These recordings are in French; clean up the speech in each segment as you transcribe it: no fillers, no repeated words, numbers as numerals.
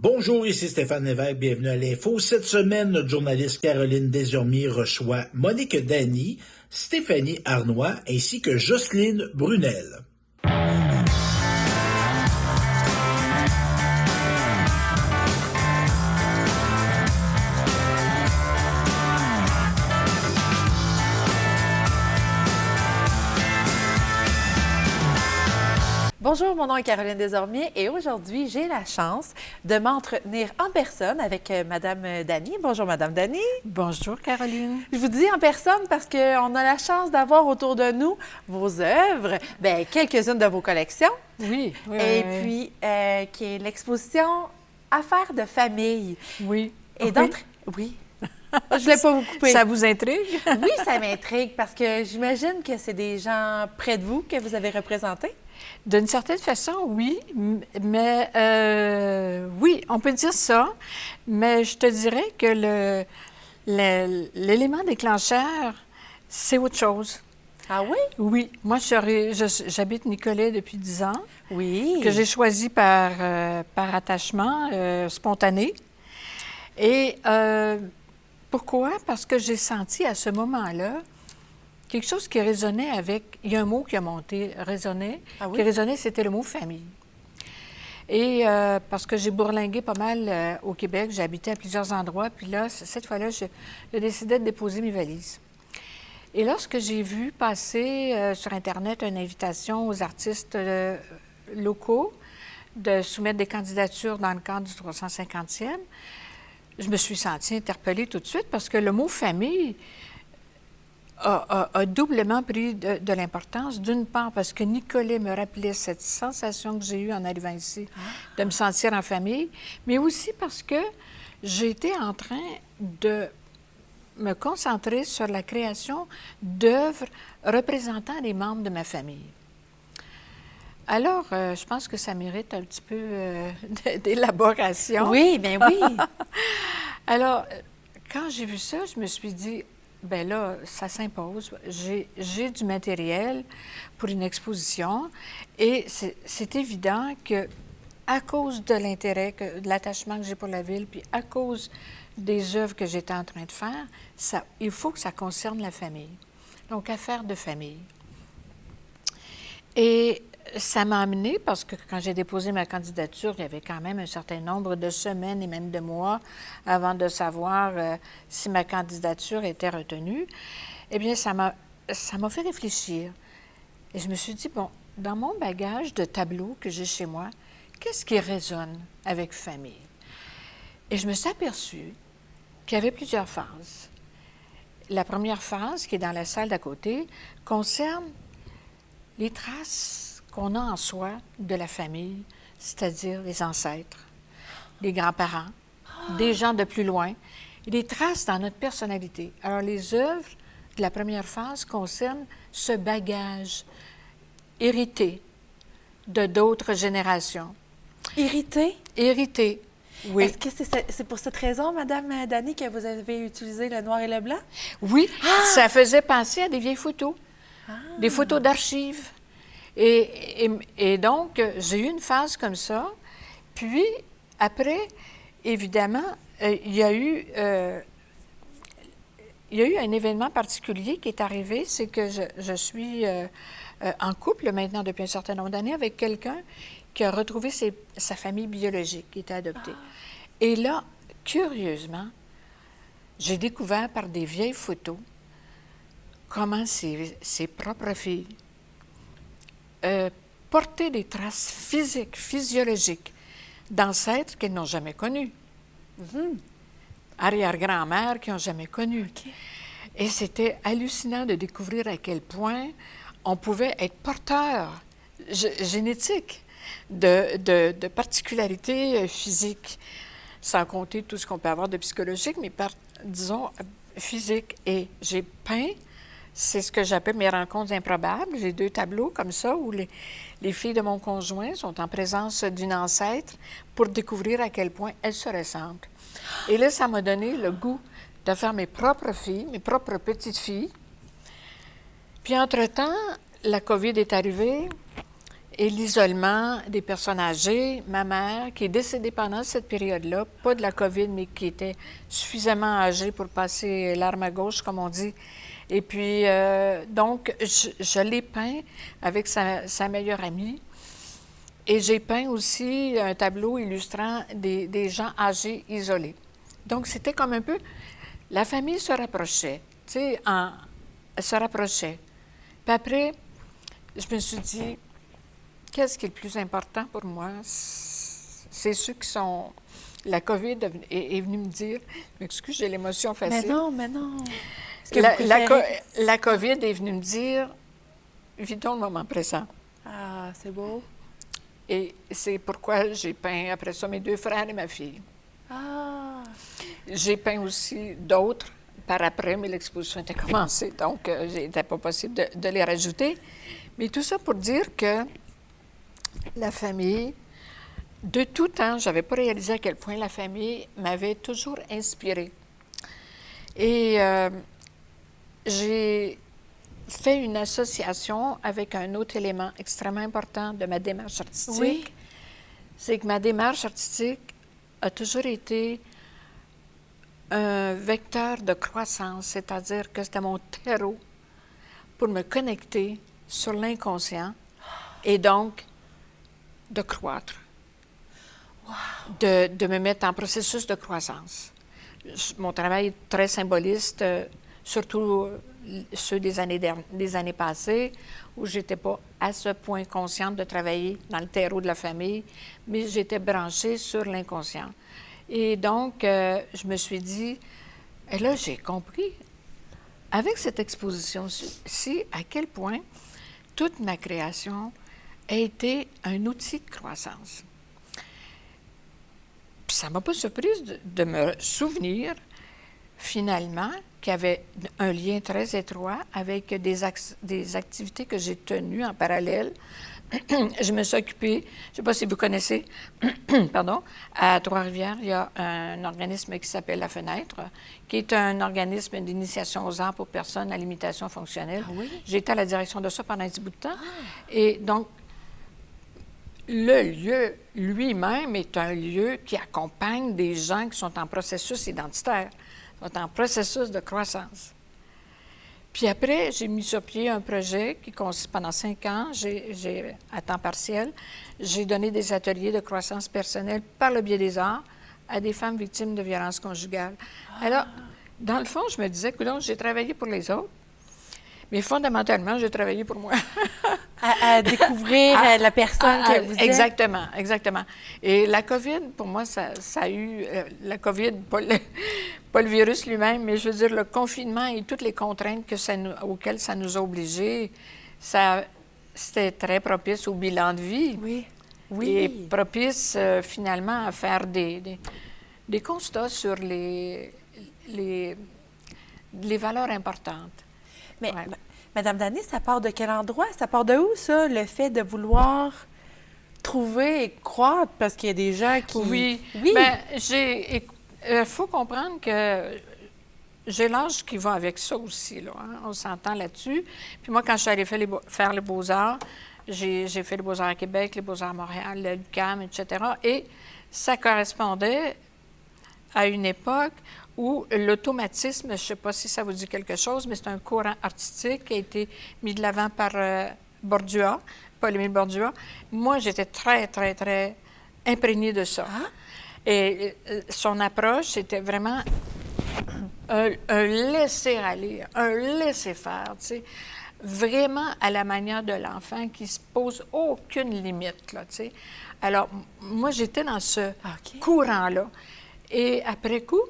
Bonjour, ici Stéphane Lévesque, bienvenue à l'Info. Cette semaine, notre journaliste Caroline Desormiers reçoit Monique Dany, Stéphanie Arnois ainsi que Jocelyne Brunel. Bonjour, mon nom est Caroline Desormiers et aujourd'hui, j'ai la chance de m'entretenir en personne avec Madame Dany. Bonjour, Madame Dany. Bonjour, Caroline. Je vous dis en personne parce qu'on a la chance d'avoir autour de nous vos œuvres, bien, quelques-unes de vos collections. Oui, oui. Et puis, qui est l'exposition Affaires de famille. Oui. Et donc, oui. Je ne voulais pas vous couper. Ça vous intrigue? Oui, ça m'intrigue parce que j'imagine que c'est des gens près de vous que vous avez représentés. D'une certaine façon, oui, mais oui, on peut dire ça, mais je te dirais que l'élément déclencheur, c'est autre chose. Ah oui? Oui, moi, j'habite Nicolet depuis 10 ans. Oui. Que j'ai choisi par attachement spontané. Et pourquoi? Parce que j'ai senti à ce moment-là quelque chose qui résonnait avec... Il y a un mot qui a monté, résonnait. Ah oui? Qui résonnait, c'était le mot « famille ». Et parce que j'ai bourlingué pas mal au Québec, j'ai habité à plusieurs endroits, puis là, cette fois-là, j'ai décidé de déposer mes valises. Et lorsque j'ai vu passer sur Internet une invitation aux artistes locaux de soumettre des candidatures dans le cadre du 350e, je me suis sentie interpellée tout de suite parce que le mot « famille » a doublement pris de l'importance. D'une part, parce que Nicolet me rappelait cette sensation que j'ai eue en arrivant ici, de me sentir en famille, mais aussi parce que j'étais en train de me concentrer sur la création d'œuvres représentant les membres de ma famille. Alors, je pense que ça mérite un petit peu d'élaboration. Oui, bien oui. Alors, quand j'ai vu ça, je me suis dit, bien là, ça s'impose. J'ai du matériel pour une exposition et c'est évident que à cause de l'intérêt, de l'attachement que j'ai pour la ville, puis à cause des œuvres que j'étais en train de faire, il faut que ça concerne la famille. Donc, affaires de famille. Et ça m'a amené, parce que quand j'ai déposé ma candidature, il y avait quand même un certain nombre de semaines et même de mois avant de savoir si ma candidature était retenue. Eh bien, ça m'a fait réfléchir. Et je me suis dit, bon, dans mon bagage de tableaux que j'ai chez moi, qu'est-ce qui résonne avec famille? Et je me suis aperçue qu'il y avait plusieurs phases. La première phase, qui est dans la salle d'à côté, concerne les traces qu'on a en soi de la famille, c'est-à-dire les ancêtres, les grands-parents, des gens de plus loin, et des traces dans notre personnalité. Alors, les œuvres de la première phase concernent ce bagage hérité de d'autres générations. Hérité? Hérité, oui. Est-ce que c'est pour cette raison, Madame Dany, que vous avez utilisé le noir et le blanc? Oui, ça faisait penser à des vieilles photos, des photos d'archives. Et donc, j'ai eu une phase comme ça. Puis, après, évidemment, il y a eu un événement particulier qui est arrivé, c'est que je suis en couple maintenant depuis un certain nombre d'années avec quelqu'un qui a retrouvé sa famille biologique qui était adoptée. Et là, curieusement, j'ai découvert par des vieilles photos comment ses propres filles portaient des traces physiques, physiologiques d'ancêtres qu'elles n'ont jamais connus. Arrière-grand-mères qui n'ont jamais connu. Okay. Et c'était hallucinant de découvrir à quel point on pouvait être porteur génétique de particularités physiques, sans compter tout ce qu'on peut avoir de psychologique, mais disons, physique. Et j'ai peint, c'est ce que j'appelle mes rencontres improbables. J'ai 2 tableaux comme ça où les filles de mon conjoint sont en présence d'une ancêtre pour découvrir à quel point elles se ressemblent. Et là, ça m'a donné le goût de faire mes propres filles, mes propres petites filles. Puis, entre-temps, la COVID est arrivée et l'isolement des personnes âgées. Ma mère, qui est décédée pendant cette période-là, pas de la COVID, mais qui était suffisamment âgée pour passer l'arme à gauche, comme on dit. Et puis, donc, je l'ai peint avec sa meilleure amie. Et j'ai peint aussi un tableau illustrant des gens âgés isolés. Donc, c'était comme un peu... La famille se rapprochait, tu sais, elle se rapprochait. Puis après, je me suis dit, qu'est-ce qui est le plus important pour moi? C'est ceux qui sont... La COVID est venue me dire... Je m'excuse, j'ai l'émotion facile. Mais non. La COVID est venue me dire, vivons le moment présent. Ah, c'est beau. Et c'est pourquoi j'ai peint après ça mes 2 frères et ma fille. Ah! J'ai peint aussi d'autres par après, mais l'exposition était commencée, donc il n'était pas possible de les rajouter. Mais tout ça pour dire que la famille, de tout temps, je n'avais pas réalisé à quel point la famille m'avait toujours inspirée. Et j'ai fait une association avec un autre élément extrêmement important de ma démarche artistique. Oui. C'est que ma démarche artistique a toujours été un vecteur de croissance, c'est-à-dire que c'était mon terreau pour me connecter sur l'inconscient et donc de croître, de me mettre en processus de croissance. Mon travail est très symboliste, surtout ceux des années passées, où je n'étais pas à ce point consciente de travailler dans le terreau de la famille, mais j'étais branchée sur l'inconscient. Et donc, je me suis dit, et là, j'ai compris, avec cette exposition-ci, à quel point toute ma création a été un outil de croissance. Puis ça ne m'a pas surprise de me souvenir, finalement, qu'il y avait un lien très étroit avec des activités que j'ai tenues en parallèle. Je me suis occupée, je ne sais pas si vous connaissez, pardon, à Trois-Rivières, il y a un organisme qui s'appelle La Fenêtre, qui est un organisme d'initiation aux arts pour personnes à limitation fonctionnelle. Ah oui? J'ai été à la direction de ça pendant un petit bout de temps. Et donc, le lieu lui-même est un lieu qui accompagne des gens qui sont en processus identitaire, sont en processus de croissance. Puis après, j'ai mis sur pied un projet qui consiste pendant 5 ans, à temps partiel, j'ai donné des ateliers de croissance personnelle par le biais des arts à des femmes victimes de violences conjugales. Alors, dans le fond, je me disais que j'ai travaillé pour les autres, mais fondamentalement, j'ai travaillé pour moi. à découvrir la personne que vous êtes. Exactement, exactement. Et la COVID, pour moi, ça a eu... la COVID, pas le virus lui-même, mais je veux dire, le confinement et toutes les contraintes auxquelles ça nous a obligés, c'était très propice au bilan de vie. Oui, oui. Et propice, finalement, à faire des constats sur les valeurs importantes. Mais, ouais. Madame Dany, ça part de quel endroit? Ça part de où, ça, le fait de vouloir trouver et croître? Parce qu'il y a des gens qui... Oui. Bien, il faut comprendre que j'ai l'âge qui va avec ça aussi, là, hein? On s'entend là-dessus. Puis moi, quand je suis allée faire les Beaux-Arts, j'ai fait les Beaux-Arts à Québec, les Beaux-Arts à Montréal, le l'UQAM, etc. Et ça correspondait à une époque où l'automatisme, je ne sais pas si ça vous dit quelque chose, mais c'est un courant artistique qui a été mis de l'avant par Bordua, Paul-Émile Bordua. Moi, j'étais très, très, très imprégnée de ça. Ah? Et son approche, c'était vraiment un laisser-aller, un laisser-faire, tu sais, vraiment à la manière de l'enfant qui ne se pose aucune limite, là, tu sais. Alors, moi, j'étais dans ce courant-là. Et après coup,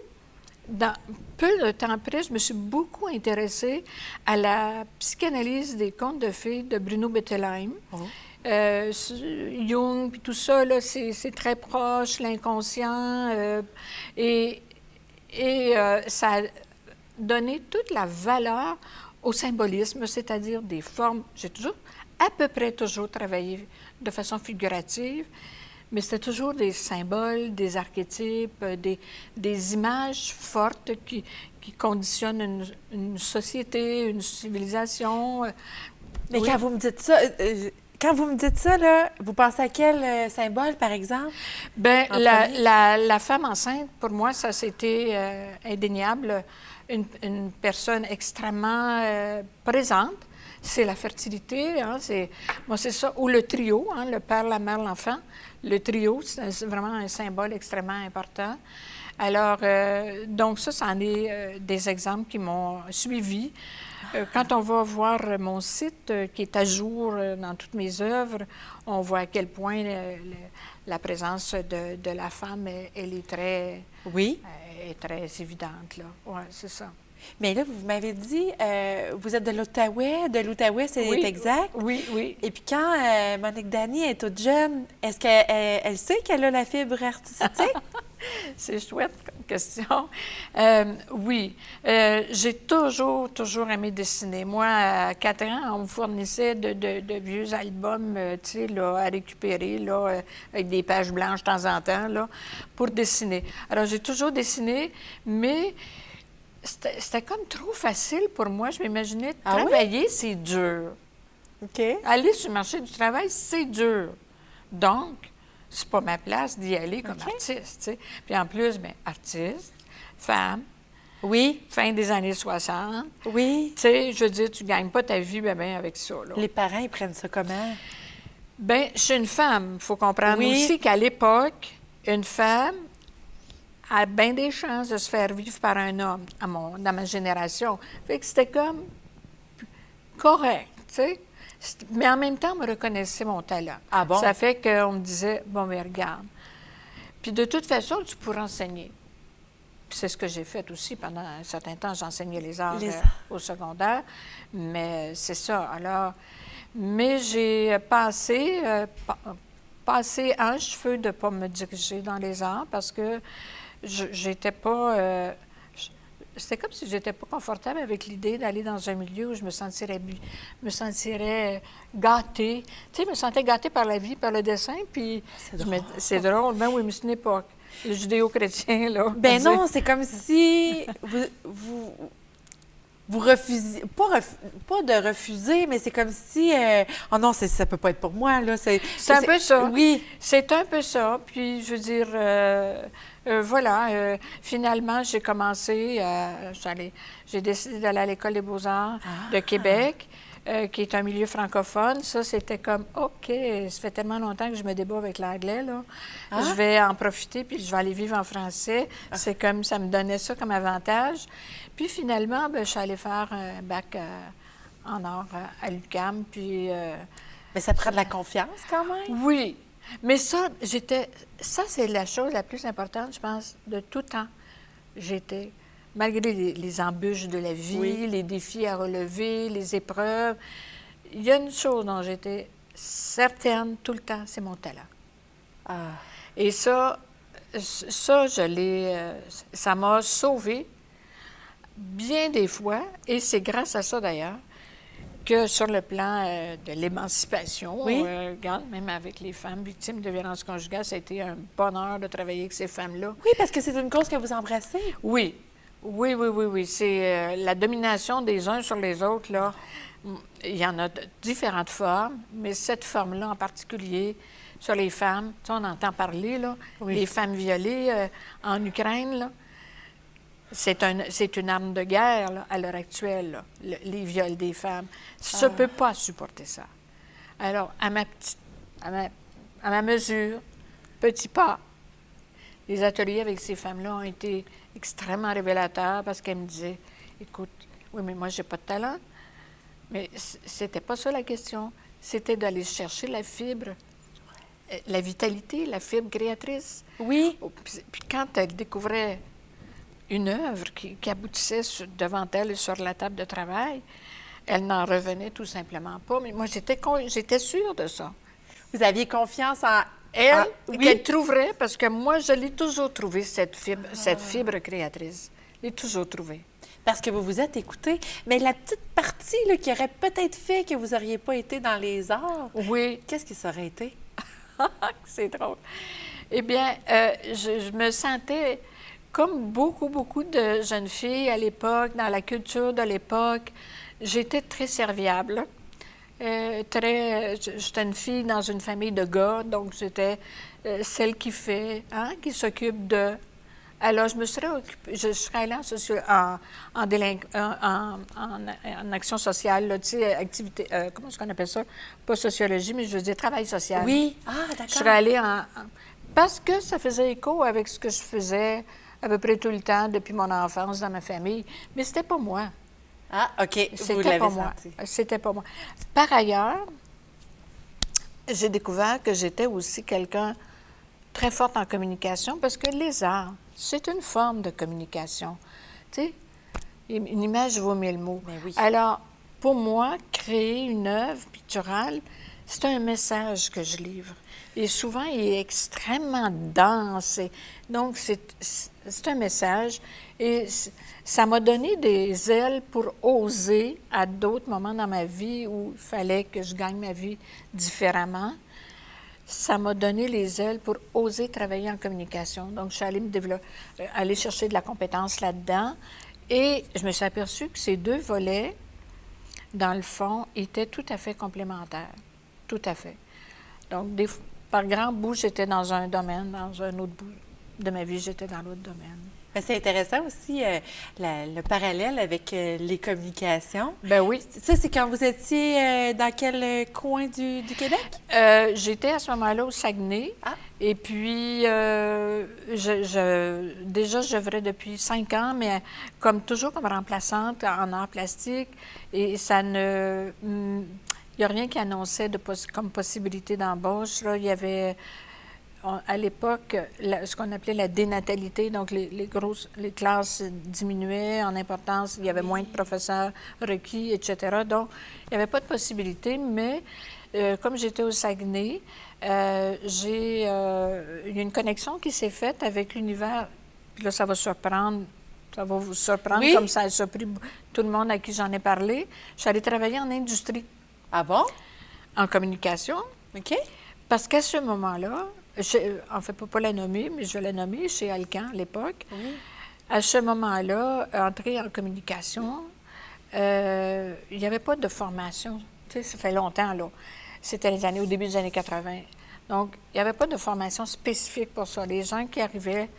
peu de temps après, je me suis beaucoup intéressée à la psychanalyse des contes de fées de Bruno Bettelheim. Oh. Jung, puis tout ça, là, c'est très proche, l'inconscient. Et ça a donné toute la valeur au symbolisme, c'est-à-dire des formes. J'ai à peu près toujours travaillé de façon figurative, mais c'était toujours des symboles, des archétypes, des images fortes qui conditionnent une société, une civilisation. Mais oui. Quand vous me dites ça, quand vous me dites ça, là, vous pensez à quel symbole, par exemple? Bien, En premier? la femme enceinte, pour moi, ça, c'était indéniable. Une personne extrêmement présente. C'est la fertilité, hein, moi, c'est ça. Ou le trio, hein, le père, la mère, l'enfant. Le trio, c'est vraiment un symbole extrêmement important. Alors, donc ça, c'en est des exemples qui m'ont suivi. Quand on va voir mon site qui est à jour dans toutes mes œuvres, on voit à quel point la présence de la femme, elle est Oui. est très évidente, là. Oui, c'est ça. Mais là, vous m'avez dit, vous êtes de l'Outaouais. De l'Outaouais, c'est Oui, exact? oui, oui. Et puis quand Monique Dany est toute jeune, est-ce qu'elle elle sait qu'elle a la fibre artistique? C'est chouette comme question. Oui, j'ai toujours aimé dessiner. Moi, à 4 ans, on me fournissait de vieux albums, tu sais, là, à récupérer, là, avec des pages blanches de temps en temps, là, pour dessiner. Alors, j'ai toujours dessiné, mais c'était comme trop facile pour moi. Je m'imaginais Ah oui? travailler, c'est dur. OK. Aller sur le marché du travail, c'est dur. Donc, c'est pas ma place d'y aller comme OK. artiste, tu sais. Puis en plus, bien, artiste, femme, Oui, fin des années 60. oui. Tu sais, je veux dire, tu gagnes pas ta vie ben, avec ça, là. Les parents, ils prennent ça comment? Bien, je suis une femme. Il faut comprendre Oui. aussi qu'à l'époque, une femme a bien des chances de se faire vivre par un homme dans ma génération. Fait que c'était comme correct, tu sais. Mais en même temps, on me reconnaissait mon talent. Ah bon? Ça fait qu'on me disait, bon, mais regarde. Puis de toute façon, tu pourrais enseigner. Puis c'est ce que j'ai fait aussi pendant un certain temps. J'enseignais les arts au secondaire. Mais c'est ça. Alors, mais j'ai passé un cheveu de ne pas me diriger dans les arts parce que j'étais pas... c'était comme si j'étais pas confortable avec l'idée d'aller dans un milieu où je me sentirais gâtée. Tu sais, je me sentais gâtée par la vie, par le dessin, puis c'est drôle. Ben oui, mais c'est une époque. Le judéo-chrétien, là. Ben non, c'est comme si vous refusiez, pas de refuser, mais c'est comme si, oh non, ça peut pas être pour moi, là. C'est un peu ça. Oui. C'est un peu ça. Puis, je veux dire, voilà, finalement, j'ai commencé, j'ai décidé d'aller à l'École des beaux-arts de Québec, qui est un milieu francophone. Ça, c'était comme, OK, ça fait tellement longtemps que je me débat avec l'anglais, là. Je vais en profiter, puis je vais aller vivre en français. C'est comme, ça me donnait ça comme avantage. Puis finalement, ben, je suis allée faire un bac en art à l'UQAM, puis... Mais ça prend de la confiance quand même. Oui, mais ça, c'est la chose la plus importante, je pense, de tout temps. Malgré les embûches de la vie, les défis à relever, les épreuves, il y a une chose dont j'étais certaine tout le temps, c'est mon talent. Et ça, ça m'a sauvée bien des fois, et c'est grâce à ça d'ailleurs, que sur le plan de l'émancipation, regarde, même avec les femmes victimes de violences conjugales, ça a été un bonheur de travailler avec ces femmes-là. Oui, parce que c'est une cause que vous embrassez. Oui. C'est la domination des uns sur les autres, là. Il y en a de différentes formes, mais cette forme-là en particulier, sur les femmes, tu sais, on entend parler, là, les femmes violées en Ukraine, là. C'est une arme de guerre là, à l'heure actuelle, là, les viols des femmes. Je ne peux pas supporter ça. Alors, à ma mesure, petit pas, les ateliers avec ces femmes-là ont été extrêmement révélateurs parce qu'elles me disaient, écoute, oui, mais moi, j'ai pas de talent. Mais c'était pas ça la question. C'était d'aller chercher la fibre, la vitalité, la fibre créatrice. Oui. Puis quand elles découvraient une œuvre qui aboutissait devant elle sur la table de travail, elle n'en revenait tout simplement pas. Mais moi, j'étais sûre de ça. Vous aviez confiance en elle, qu'elle trouverait, parce que moi, je l'ai toujours trouvée, cette fibre créatrice. Je l'ai toujours trouvée. Parce que vous vous êtes écouté. Mais la petite partie là, qui aurait peut-être fait que vous n'auriez pas été dans les arts, qu'est-ce que ça aurait été? C'est drôle. Eh bien, je me sentais... Comme beaucoup de jeunes filles à l'époque, dans la culture de l'époque, j'étais très serviable. J'étais une fille dans une famille de gars, donc j'étais celle qui fait, qui s'occupe de. Alors, je serais allée en action sociale, là, tu sais, activité, comment est-ce qu'on appelle ça? Pas sociologie, mais je veux dire travail social. Oui. Ah, d'accord. Je serais allée parce que ça faisait écho avec ce que je faisais à peu près tout le temps depuis mon enfance dans ma famille, mais c'était pas moi. Ah, OK. Vous C'était l'avez pas moi. senti. C'était pas moi. Par ailleurs, j'ai découvert que j'étais aussi quelqu'un très forte en communication parce que les arts, c'est une forme de communication. Tu sais, une image vaut mille mots. Ben oui. Alors, pour moi, créer une œuvre picturale, c'est un message que je livre. Et souvent, il est extrêmement dense. Donc, c'est un message. Et ça m'a donné des ailes pour oser à d'autres moments dans ma vie où il fallait que je gagne ma vie différemment. Ça m'a donné les ailes pour oser travailler en communication. Donc, je suis allée aller chercher de la compétence là-dedans. Et je me suis aperçue que ces deux volets, dans le fond, étaient tout à fait complémentaires. Tout à fait. Donc, par grand bout, j'étais dans un domaine, dans un autre bout de ma vie, j'étais dans l'autre domaine. Mais c'est intéressant aussi le parallèle avec les communications. Ben oui. Ça, c'est quand vous étiez dans quel coin du Québec? J'étais à ce moment-là au Saguenay. Ah. Et puis, déjà, j'œuvrais depuis 5 ans, mais toujours comme remplaçante en arts plastiques. Et ça ne... Il n'y a rien qui annonçait comme possibilité d'embauche. Là, il y avait... À l'époque, ce qu'on appelait la dénatalité, donc les classes diminuaient en importance, il y avait moins de professeurs requis, etc. Donc, il n'y avait pas de possibilité, mais comme j'étais au Saguenay, il y a une connexion qui s'est faite avec l'univers. Puis là, ça va vous surprendre, Oui. comme ça a surpris tout le monde à qui j'en ai parlé. Je suis allée travailler en industrie, Ah bon? en communication, OK. parce qu'à ce moment-là, en fait, pas la nommer, mais je vais la nommer chez Alcan à l'époque. Oui. À ce moment-là, entrer en communication, il n'y avait pas de formation. Tu sais, ça fait longtemps, là. C'était au début des années 80. Donc, il n'y avait pas de formation spécifique pour ça. Les gens qui arrivaient,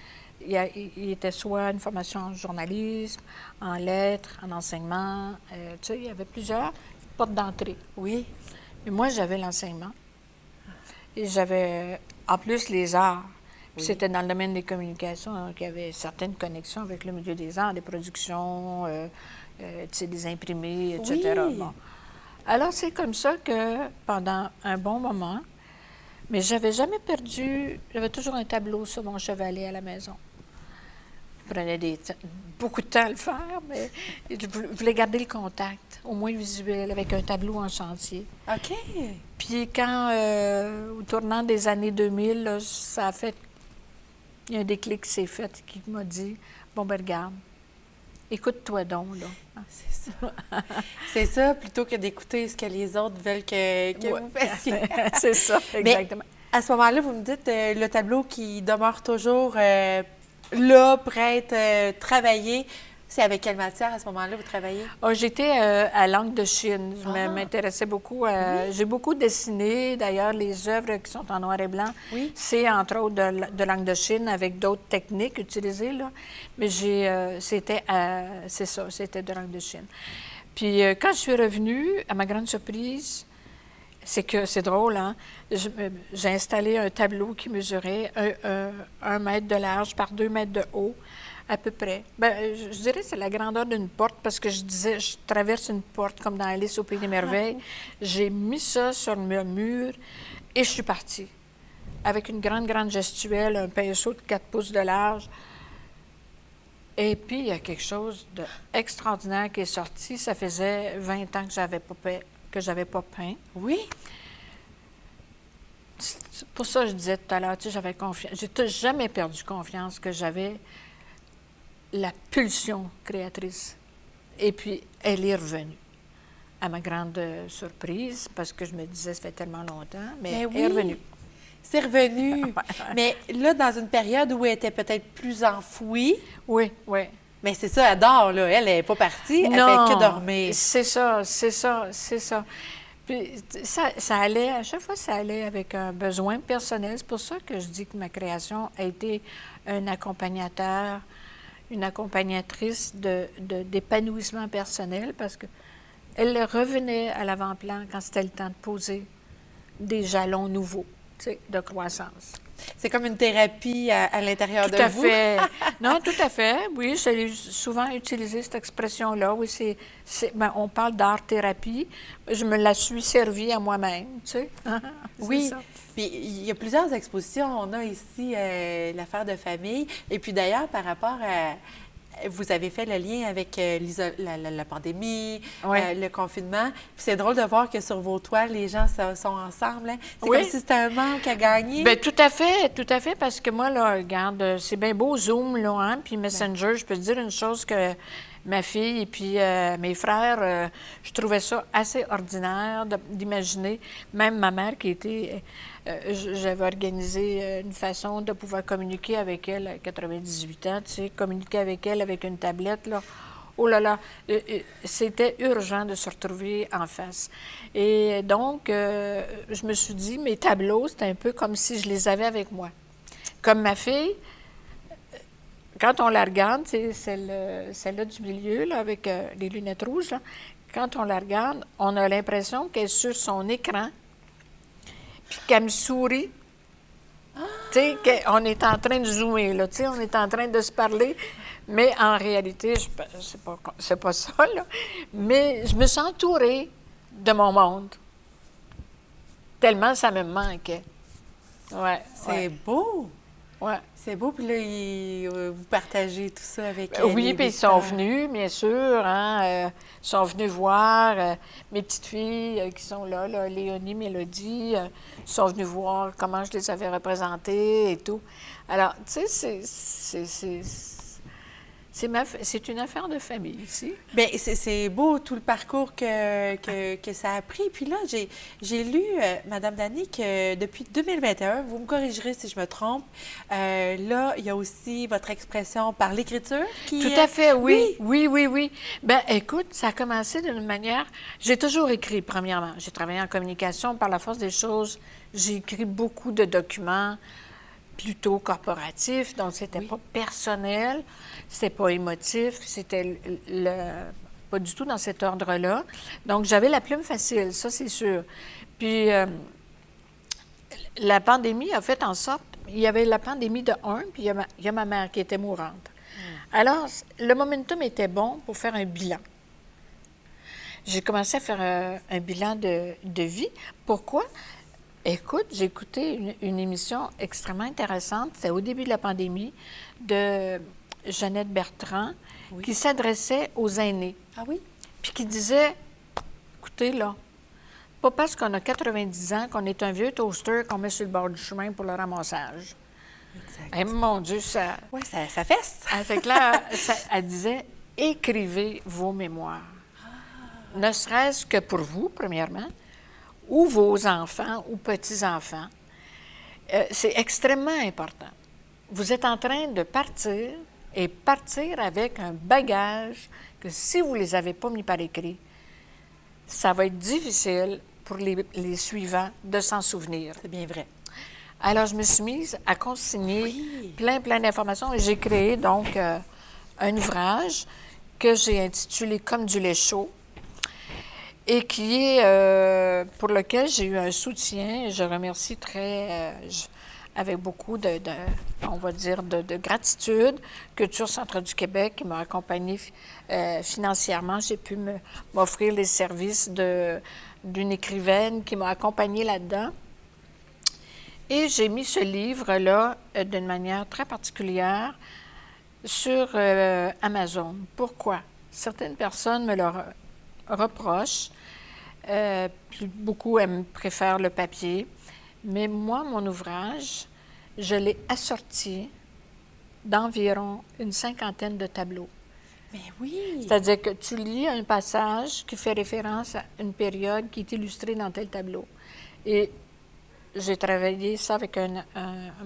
ils étaient soit une formation en journalisme, en lettres, en enseignement. Tu sais, il y avait plusieurs portes d'entrée. Oui. Mais moi, j'avais l'enseignement. Et j'avais, en plus, les arts. Puis c'était dans le domaine des communications, donc il y avait certaines connexions avec le milieu des arts, des productions, tu sais, des imprimés, etc. Oui. Bon. Alors, c'est comme ça que pendant un bon moment, mais j'avais jamais perdu, j'avais toujours un tableau sur mon chevalet à la maison. Je prenais beaucoup de temps à le faire, mais je voulais garder le contact, au moins visuel, avec un tableau en chantier. OK. Puis quand, au tournant des années 2000, là, ça a fait... Il y a un déclic qui s'est fait qui m'a dit, bon, ben regarde, écoute-toi donc, là. C'est ça. C'est ça, plutôt que d'écouter ce que les autres veulent que vous fassiez. C'est ça, exactement. Mais à ce moment-là, vous me dites le tableau qui demeure toujours là, prêt à être travaillé. C'est avec quelle matière à ce moment-là vous travaillez? J'étais à langue de Chine. Je m'intéressais beaucoup. J'ai beaucoup dessiné. D'ailleurs, les œuvres qui sont en noir et blanc, c'est entre autres de langue de Chine avec d'autres techniques utilisées, là. Mais c'était de langue de Chine. Puis quand je suis revenue, à ma grande surprise, c'est drôle, hein? J'ai installé un tableau qui mesurait 1 mètre de large par 2 mètres de haut, à peu près. Ben, je dirais que c'est la grandeur d'une porte parce que je traverse une porte comme dans Alice au Pays des Merveilles. J'ai mis ça sur le mur et je suis partie. Avec une grande gestuelle, un pinceau de 4 pouces de large. Et puis, il y a quelque chose d'extraordinaire qui est sorti. Ça faisait 20 ans que j'avais pas peint. Oui. C'est pour ça que je disais tout à l'heure, tu sais, j'avais confiance. J'ai jamais perdu confiance que j'avais la pulsion créatrice. Et puis, elle est revenue. À ma grande surprise, parce que je me disais, ça fait tellement longtemps, mais elle est revenue. C'est revenu. Mais là, dans une période où elle était peut-être plus enfouie. Oui. Mais c'est ça, elle dort, là. Elle n'est pas partie, elle fait que dormir. C'est ça. Puis ça allait, à chaque fois, ça allait avec un besoin personnel. C'est pour ça que je dis que ma création a été un accompagnateur, une accompagnatrice d'épanouissement personnel, parce que elle revenait à l'avant-plan quand c'était le temps de poser des jalons nouveaux, tu sais, de croissance. C'est comme une thérapie à l'intérieur de Tout à vous. fait. Non, tout à fait. Oui, j'ai souvent utilisé cette expression-là. Oui, on parle d'art-thérapie. Je me la suis servie à moi-même, tu sais. Oui, Ça. puis il y a plusieurs expositions. On a ici l'affaire de famille. Et puis d'ailleurs, par rapport à... Vous avez fait le lien avec la pandémie, Ouais. le confinement. Puis c'est drôle de voir que sur vos toiles, les gens sont ensemble. Hein? C'est Oui. comme si c'était un manque à gagner. Bien, tout à fait, parce que moi, là, regarde, c'est bien beau Zoom, là, hein, puis Messenger. Je peux te dire une chose que ma fille et puis mes frères, je trouvais ça assez ordinaire d'imaginer, même ma mère qui était... j'avais organisé une façon de pouvoir communiquer avec elle à 98 ans, tu sais, communiquer avec elle avec une tablette, là. Oh là là, c'était urgent de se retrouver en face. Et donc, je me suis dit, mes tableaux, c'était un peu comme si je les avais avec moi. Comme ma fille, quand on la regarde, c'est celle-là du milieu, là, avec les lunettes rouges, là, quand on la regarde, on a l'impression qu'elle est sur son écran, puis qu'elle me sourit. Tu sais, qu'on est en train de zoomer, là, tu sais, on est en train de se parler, mais en réalité, c'est pas ça, là. Mais je me sens entourée de mon monde, tellement ça me manquait. Ouais, C'est beau! ouais. C'est beau, puis là, vous partagez tout ça avec Oui, les puis ils sont visiteurs. venus, bien sûr, hein, ils sont venus voir mes petites filles qui sont là, Léonie, Mélodie, sont venus voir comment je les avais représentées et tout. Alors, tu sais, c'est une affaire de famille ici. Bien, c'est beau tout le parcours que ça a pris. Puis là, j'ai lu, Madame Dany, que depuis 2021, vous me corrigerez si je me trompe, là, il y a aussi votre expression par l'écriture qui... Tout à fait, oui. Oui. Ben, écoute, ça a commencé d'une manière... J'ai toujours écrit, premièrement. J'ai travaillé en communication. Par la force des choses, j'ai écrit beaucoup de documents plutôt corporatifs, donc c'était pas personnel, c'était pas émotif, c'était pas du tout dans cet ordre-là. Donc, j'avais la plume facile, ça, c'est sûr. Puis, la pandémie a fait en sorte... Il y avait la pandémie de un, puis il y a ma mère qui était mourante. Alors, le momentum était bon pour faire un bilan. J'ai commencé à faire un bilan de vie. Pourquoi? Écoute, j'ai écouté une émission extrêmement intéressante, c'était au début de la pandémie, de Jeannette Bertrand, qui s'adressait aux aînés. Ah oui? Puis qui disait, écoutez, là, pas parce qu'on a 90 ans qu'on est un vieux toaster qu'on met sur le bord du chemin pour le ramassage. Exact. Eh, mon Dieu, ça... Oui, ça fesse. Fait que là, elle disait, écrivez vos mémoires. Ne serait-ce que pour vous, premièrement, ou vos enfants ou petits-enfants. C'est extrêmement important. Vous êtes en train de partir et partir avec un bagage que si vous ne les avez pas mis par écrit, ça va être difficile pour les suivants de s'en souvenir. C'est bien vrai. Alors, je me suis mise à consigner plein d'informations et j'ai créé donc un ouvrage que j'ai intitulé « Comme du lait chaud » et qui est pour lequel j'ai eu un soutien. Je remercie avec beaucoup on va dire, de gratitude, Culture Centre du Québec qui m'a accompagnée financièrement. J'ai pu m'offrir les services d'une écrivaine qui m'a accompagnée là-dedans. Et j'ai mis ce livre-là d'une manière très particulière sur Amazon. Pourquoi? Certaines personnes me le reprochent. Beaucoup préfèrent le papier. Mais moi, mon ouvrage, je l'ai assorti d'environ une 50aine de tableaux. Mais oui! C'est-à-dire que tu lis un passage qui fait référence à une période qui est illustrée dans tel tableau. Et j'ai travaillé ça avec un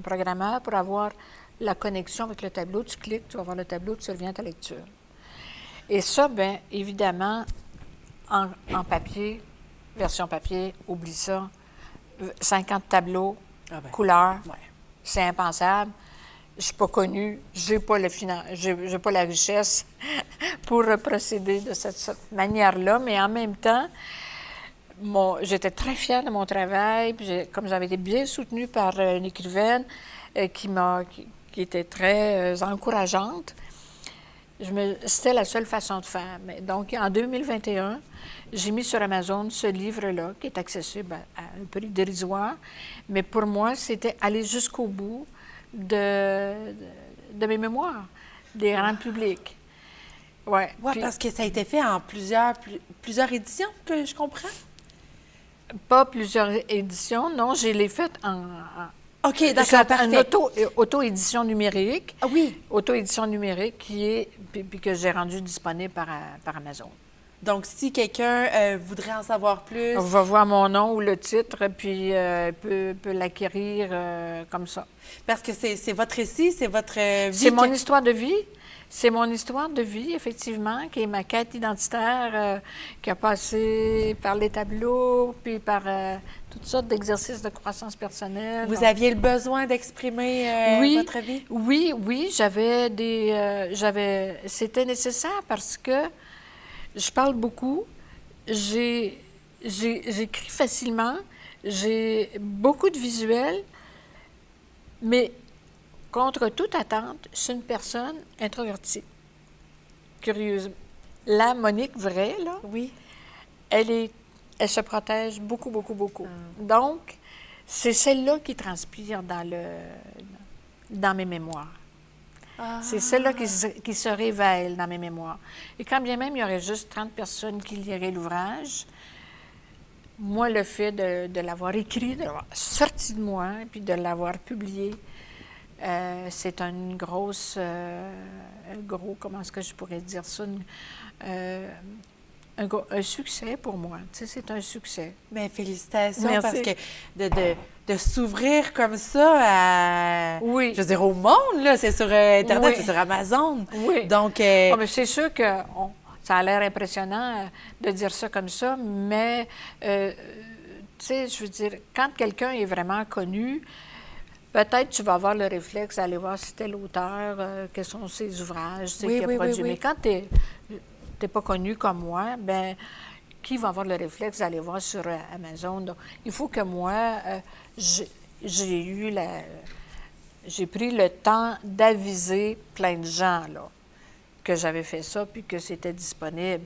programmeur pour avoir la connexion avec le tableau. Tu cliques, tu vas voir le tableau, tu reviens à ta lecture. Et ça, bien, évidemment, en papier, Version papier, oublie ça. 50 tableaux, Ah ben, couleurs, ouais. c'est impensable. Je suis pas connue, j'ai pas j'ai pas la richesse pour procéder de cette manière-là, mais en même temps, j'étais très fière de mon travail, puis comme j'avais été bien soutenue par une écrivaine qui était très encourageante, c'était la seule façon de faire. Donc, en 2021, j'ai mis sur Amazon ce livre-là, qui est accessible à un prix dérisoire, mais pour moi, c'était aller jusqu'au bout de mes mémoires, des rendre publics. Ouais, Oui, parce que ça a été fait en plusieurs éditions, que je comprends. Pas plusieurs éditions, non, je l'ai faite OK, d'accord, parfait. Une auto-édition numérique. Ah oui. Auto-édition numérique puis que j'ai rendue disponible par Amazon. Donc, si quelqu'un voudrait en savoir plus... On va voir mon nom ou le titre, puis peut l'acquérir comme ça. Parce que c'est votre récit, c'est votre vie. C'est mon histoire de vie. C'est mon histoire de vie, effectivement, qui est ma quête identitaire, qui a passé par les tableaux, puis par toutes sortes d'exercices de croissance personnelle. Vous aviez le besoin d'exprimer votre vie? Oui, c'était nécessaire parce que je parle beaucoup, j'écris facilement, j'ai beaucoup de visuels, mais contre toute attente, je suis une personne introvertie, curieuse. La Monique vraie, là, oui, elle se protège beaucoup. Donc, c'est celle-là qui transpire dans mes mémoires. C'est celle-là qui se révèle dans mes mémoires. Et quand bien même il y aurait juste 30 personnes qui liraient l'ouvrage, moi, le fait de l'avoir écrit, de l'avoir sorti de moi, puis de l'avoir publié, c'est un gros, comment est-ce que je pourrais dire ça, un succès pour moi. Tu sais, c'est un succès. Bien, félicitations, Merci. parce que de s'ouvrir comme ça à, Oui. je veux dire, au monde, là, c'est sur Internet, Oui. c'est sur Amazon. Oui. Donc, Mais c'est sûr que ça a l'air impressionnant de dire ça comme ça, mais, tu sais, je veux dire, quand quelqu'un est vraiment connu, peut-être tu vas avoir le réflexe d'aller voir si tel auteur, quels sont ses ouvrages, c'est qui a produit. Mais quand tu n'es pas connu comme moi, ben qui va avoir le réflexe d'aller voir sur Amazon? Donc, il faut que moi, j'ai pris le temps d'aviser plein de gens, là, que j'avais fait ça, puis que c'était disponible.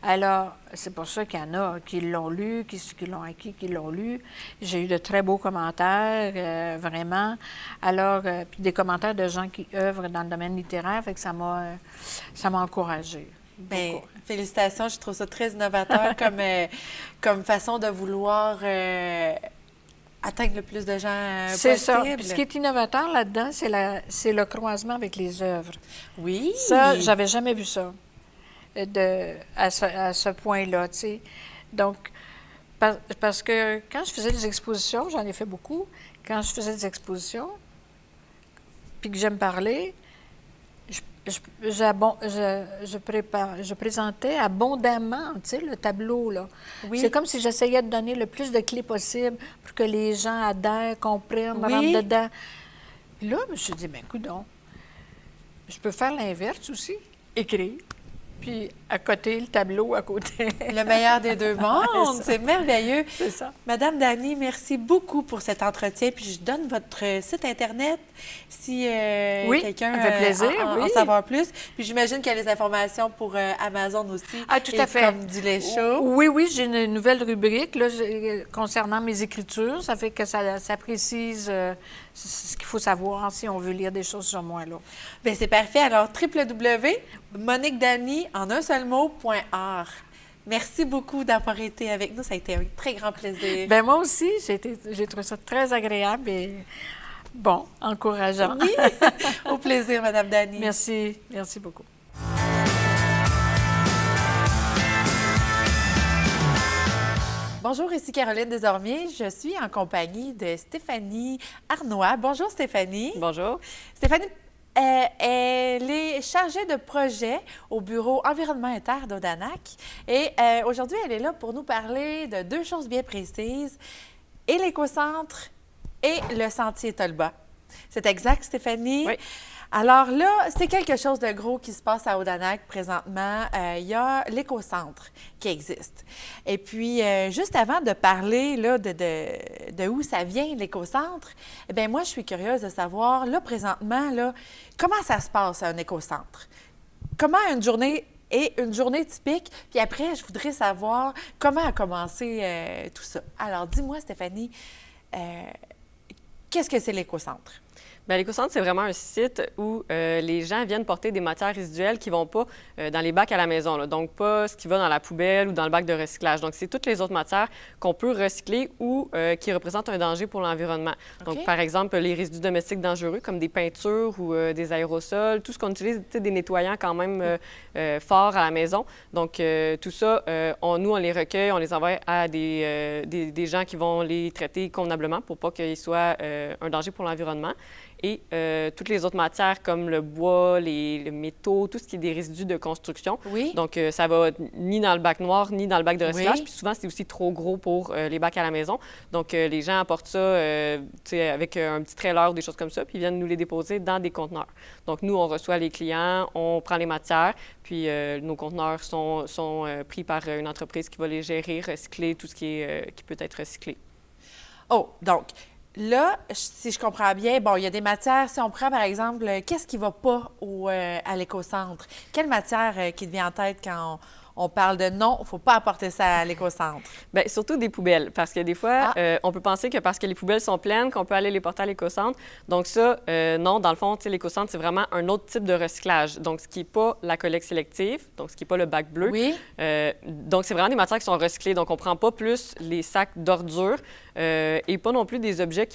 Alors, c'est pour ça qu'il y en a qui l'ont lu, qui l'ont acquis, qui l'ont lu. J'ai eu de très beaux commentaires, vraiment. Alors, puis des commentaires de gens qui œuvrent dans le domaine littéraire, fait que ça m'a encouragée. bien, félicitations, je trouve ça très innovateur comme façon de vouloir atteindre le plus de gens C'est possible. ça. Puis ce qui est innovateur là-dedans, c'est le croisement avec les œuvres. Oui. Ça, j'avais jamais vu ça à ce point-là, tu sais. Donc, parce que quand je faisais des expositions, j'en ai fait beaucoup, quand je faisais des expositions, puis que j'aime parler, je présentais abondamment, tu sais, le tableau, là. Oui. C'est comme si j'essayais de donner le plus de clés possible pour que les gens adhèrent, comprennent, Oui. rentrent dedans. Puis là, je me suis dit, bien, coudonc, je peux faire l'inverse aussi, écrire, puis à côté, le tableau à côté. Le meilleur des deux mondes, c'est merveilleux. C'est ça. Madame Dany, merci beaucoup pour cet entretien. Puis je donne votre site Internet si Oui, quelqu'un ça fait plaisir, en oui. savoir plus. Puis j'imagine qu'il y a les informations pour Amazon aussi. Ah, tout et à fait. Comme du lait chaud. Oui, j'ai une nouvelle rubrique là, concernant mes écritures. Ça fait que ça précise ce qu'il faut savoir si on veut lire des choses sur moi, là. Bien, c'est parfait. Alors, www.moniquedany en un seul mot.art. Merci beaucoup d'avoir été avec nous. Ça a été un très grand plaisir. Bien, moi aussi, j'ai trouvé ça très agréable et bon, encourageant. Oui, au plaisir, Madame Dany. Merci beaucoup. Bonjour, ici Caroline Desormiers. Je suis en compagnie de Stéphanie Arnois. Bonjour, Stéphanie. Bonjour. Stéphanie, Elle est chargée de projet au bureau Environnement et Terre d'Odanak. Et aujourd'hui, elle est là pour nous parler de deux choses bien précises, et l'écocentre et le sentier Tolba. C'est exact, Stéphanie? Oui. Alors là, c'est quelque chose de gros qui se passe à Odanak présentement. Il y a l'écocentre qui existe. Et puis, juste avant de parler là, de où ça vient, l'écocentre, eh bien, moi, je suis curieuse de savoir, là, présentement, là, comment ça se passe à un écocentre? Comment une journée est une journée typique? Puis après, je voudrais savoir comment a commencé tout ça. Alors, dis-moi, Stéphanie, qu'est-ce que c'est l'écocentre? Bien, l'écocentre, c'est vraiment un site où les gens viennent porter des matières résiduelles qui ne vont pas dans les bacs à la maison, là. Donc, pas ce qui va dans la poubelle ou dans le bac de recyclage. Donc, c'est toutes les autres matières qu'on peut recycler ou qui représentent un danger pour l'environnement. Okay. Donc, par exemple, les résidus domestiques dangereux comme des peintures ou des aérosols, tout ce qu'on utilise, des nettoyants quand même forts à la maison. Donc, tout ça, nous, on les recueille, on les envoie à des gens qui vont les traiter convenablement pour pas qu'ils soient un danger pour l'environnement. Et toutes les autres matières comme le bois, les métaux, tout ce qui est des résidus de construction. Oui. Donc, ça va ni dans le bac noir, ni dans le bac de recyclage. Oui. Puis souvent, c'est aussi trop gros pour les bacs à la maison. Donc, les gens apportent ça avec un petit trailer ou des choses comme ça, puis ils viennent nous les déposer dans des conteneurs. Donc, nous, on reçoit les clients, on prend les matières, puis nos conteneurs sont pris par une entreprise qui va les gérer, recycler tout ce qui peut être recyclé. Oh, donc... Là, si je comprends bien, bon, il y a des matières, si on prend par exemple, qu'est-ce qui ne va pas à l'écocentre? Quelle matière qui te vient en tête quand on parle de non, il ne faut pas apporter ça à l'écocentre? Bien, surtout des poubelles, parce que des fois, on peut penser que parce que les poubelles sont pleines, qu'on peut aller les porter à l'écocentre. Donc ça, non, dans le fond, l'écocentre, c'est vraiment un autre type de recyclage. Donc, ce qui n'est pas la collecte sélective, donc ce qui n'est pas le bac bleu. Oui. Donc, c'est vraiment des matières qui sont recyclées. Donc, on ne prend pas plus les sacs d'ordures et pas non plus des objets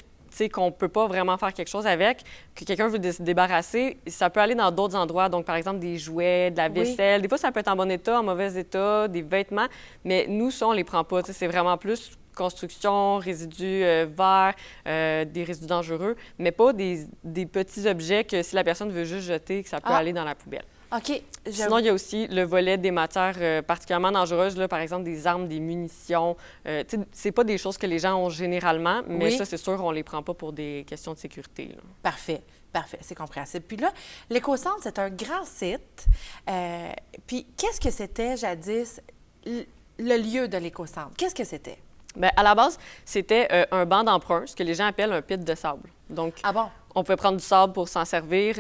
qu'on ne peut pas vraiment faire quelque chose avec, que quelqu'un veut se débarrasser, ça peut aller dans d'autres endroits. Donc, par exemple, des jouets, de la vaisselle. Oui. Des fois, ça peut être en bon état, en mauvais état, des vêtements. Mais nous, ça, on ne les prend pas. C'est vraiment plus construction, résidus verts, des résidus dangereux, mais pas des petits objets que si la personne veut juste jeter, que ça peut aller dans la poubelle. OK. Sinon, il y a aussi le volet des matières particulièrement dangereuses, là, par exemple des armes, des munitions. C'est pas des choses que les gens ont généralement, mais ça, c'est sûr, on les prend pas pour des questions de sécurité, là. Parfait. Parfait, c'est compréhensible. Puis là, l'écocentre, c'est un grand site. Puis qu'est-ce que c'était jadis le lieu de l'écocentre? Qu'est-ce que c'était? Bien, à la base, c'était un banc d'emprunt, ce que les gens appellent un pit de sable. Donc, on pouvait prendre du sable pour s'en servir,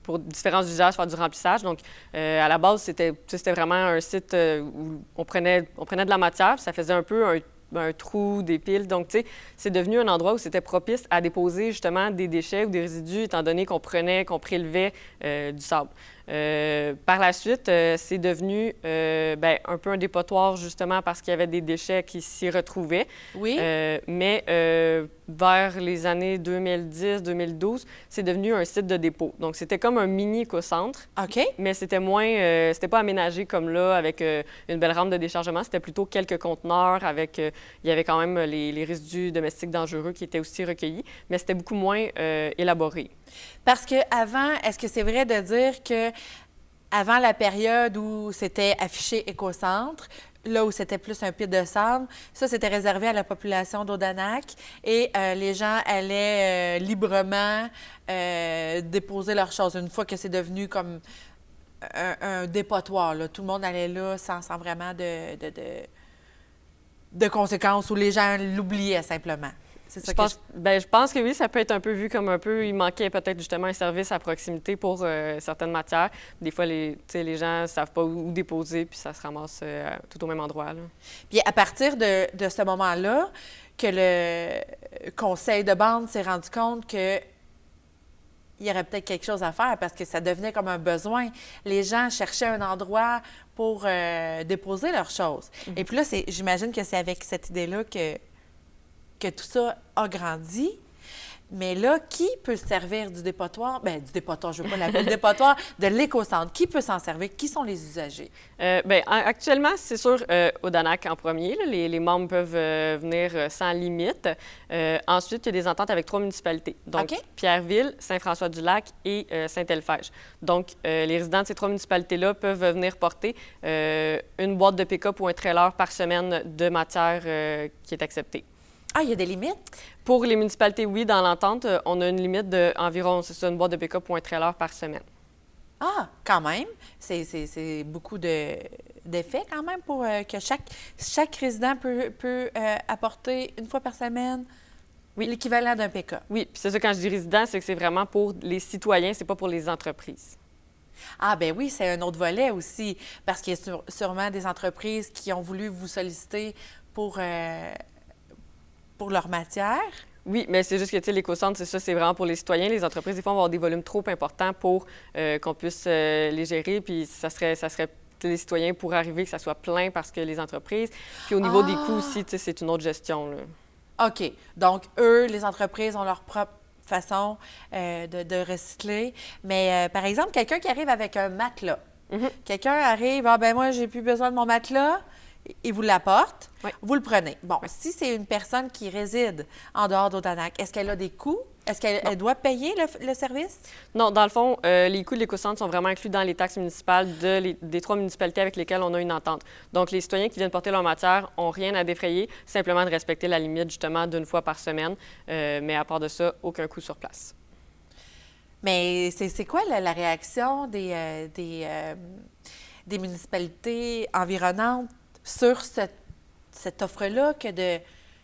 pour différents usages, faire du remplissage. Donc, à la base, c'était vraiment un site où on prenait de la matière, puis ça faisait un peu un trou, des piles. Donc, tu sais, c'est devenu un endroit où c'était propice à déposer justement des déchets ou des résidus, étant donné qu'on prélevait du sable. Par la suite, c'est devenu un peu un dépotoir, justement, parce qu'il y avait des déchets qui s'y retrouvaient. Oui. Mais vers les années 2010-2012, c'est devenu un site de dépôt. Donc, c'était comme un mini écocentre. OK. Mais c'était moins... c'était pas aménagé comme là, avec une belle rampe de déchargement. C'était plutôt quelques conteneurs avec... il y avait quand même les résidus domestiques dangereux qui étaient aussi recueillis, mais c'était beaucoup moins élaboré. Parce qu'avant, est-ce que c'est vrai de dire que avant la période où c'était affiché écocentre, là où c'était plus un pit de sable, ça, c'était réservé à la population d'Odanak et les gens allaient librement déposer leurs choses. Une fois que c'est devenu comme un dépotoir, là, tout le monde allait là sans vraiment de conséquences, où les gens l'oubliaient simplement. C'est ça je pense que oui, ça peut être un peu vu comme un peu... Il manquait peut-être justement un service à proximité pour certaines matières. Des fois, les gens ne savent pas où déposer, puis ça se ramasse tout au même endroit, là. Puis à partir de ce moment-là, que le conseil de bande s'est rendu compte que il y aurait peut-être quelque chose à faire parce que ça devenait comme un besoin. Les gens cherchaient un endroit pour déposer leurs choses. Mm-hmm. Et puis là, j'imagine que c'est avec cette idée-là que tout ça a grandi. Mais là, qui peut se servir du dépotoir? Bien, du dépotoir, je ne veux pas l'appeler le dépotoir, de l'éco-centre. Qui peut s'en servir? Qui sont les usagers? Bien, actuellement, c'est sûr, au Danac en premier, là, les membres peuvent venir sans limite. Ensuite, il y a des ententes avec 3 municipalités. Donc, Pierreville, Saint-François-du-Lac et Saint-Elphège. Donc, les résidents de ces 3 municipalités-là peuvent venir porter une boîte de pick-up ou un trailer par semaine de matière qui est acceptée. Ah, il y a des limites? Pour les municipalités, oui, dans l'entente, on a une limite d'environ, c'est ça, une boîte de pick-up ou un trailer par semaine. Ah, quand même. C'est beaucoup d'effets quand même pour que chaque résident peut apporter une fois par semaine l'équivalent d'un pick-up. Oui, puis c'est ça, quand je dis résident, c'est que c'est vraiment pour les citoyens, c'est pas pour les entreprises. Ah, ben oui, c'est un autre volet aussi, parce qu'il y a sûrement des entreprises qui ont voulu vous solliciter pour leur matière. Oui, mais c'est juste que, tu sais, l'éco-centre, c'est ça, c'est vraiment pour les citoyens. Les entreprises, des fois, vont avoir des volumes trop importants pour qu'on puisse les gérer, puis ça serait les citoyens pour arriver que ça soit plein parce que les entreprises. Puis au niveau des coûts aussi, tu sais, c'est une autre gestion, là. OK. Donc, eux, les entreprises ont leur propre façon de recycler. Mais, par exemple, quelqu'un qui arrive avec un matelas. Quelqu'un arrive, ah ben moi, j'ai plus besoin de mon matelas. Il vous l'apporte, vous le prenez. Bon, si c'est une personne qui réside en dehors d'Odanak, est-ce qu'elle a des coûts? Est-ce qu'elle doit payer le service? Non, dans le fond, les coûts de l'éco-centre sont vraiment inclus dans les taxes municipales des 3 municipalités avec lesquelles on a une entente. Donc, les citoyens qui viennent porter leur matière n'ont rien à défrayer, simplement de respecter la limite, justement, d'une fois par semaine. Mais à part de ça, aucun coût sur place. Mais c'est quoi la réaction des municipalités environnantes sur cette offre-là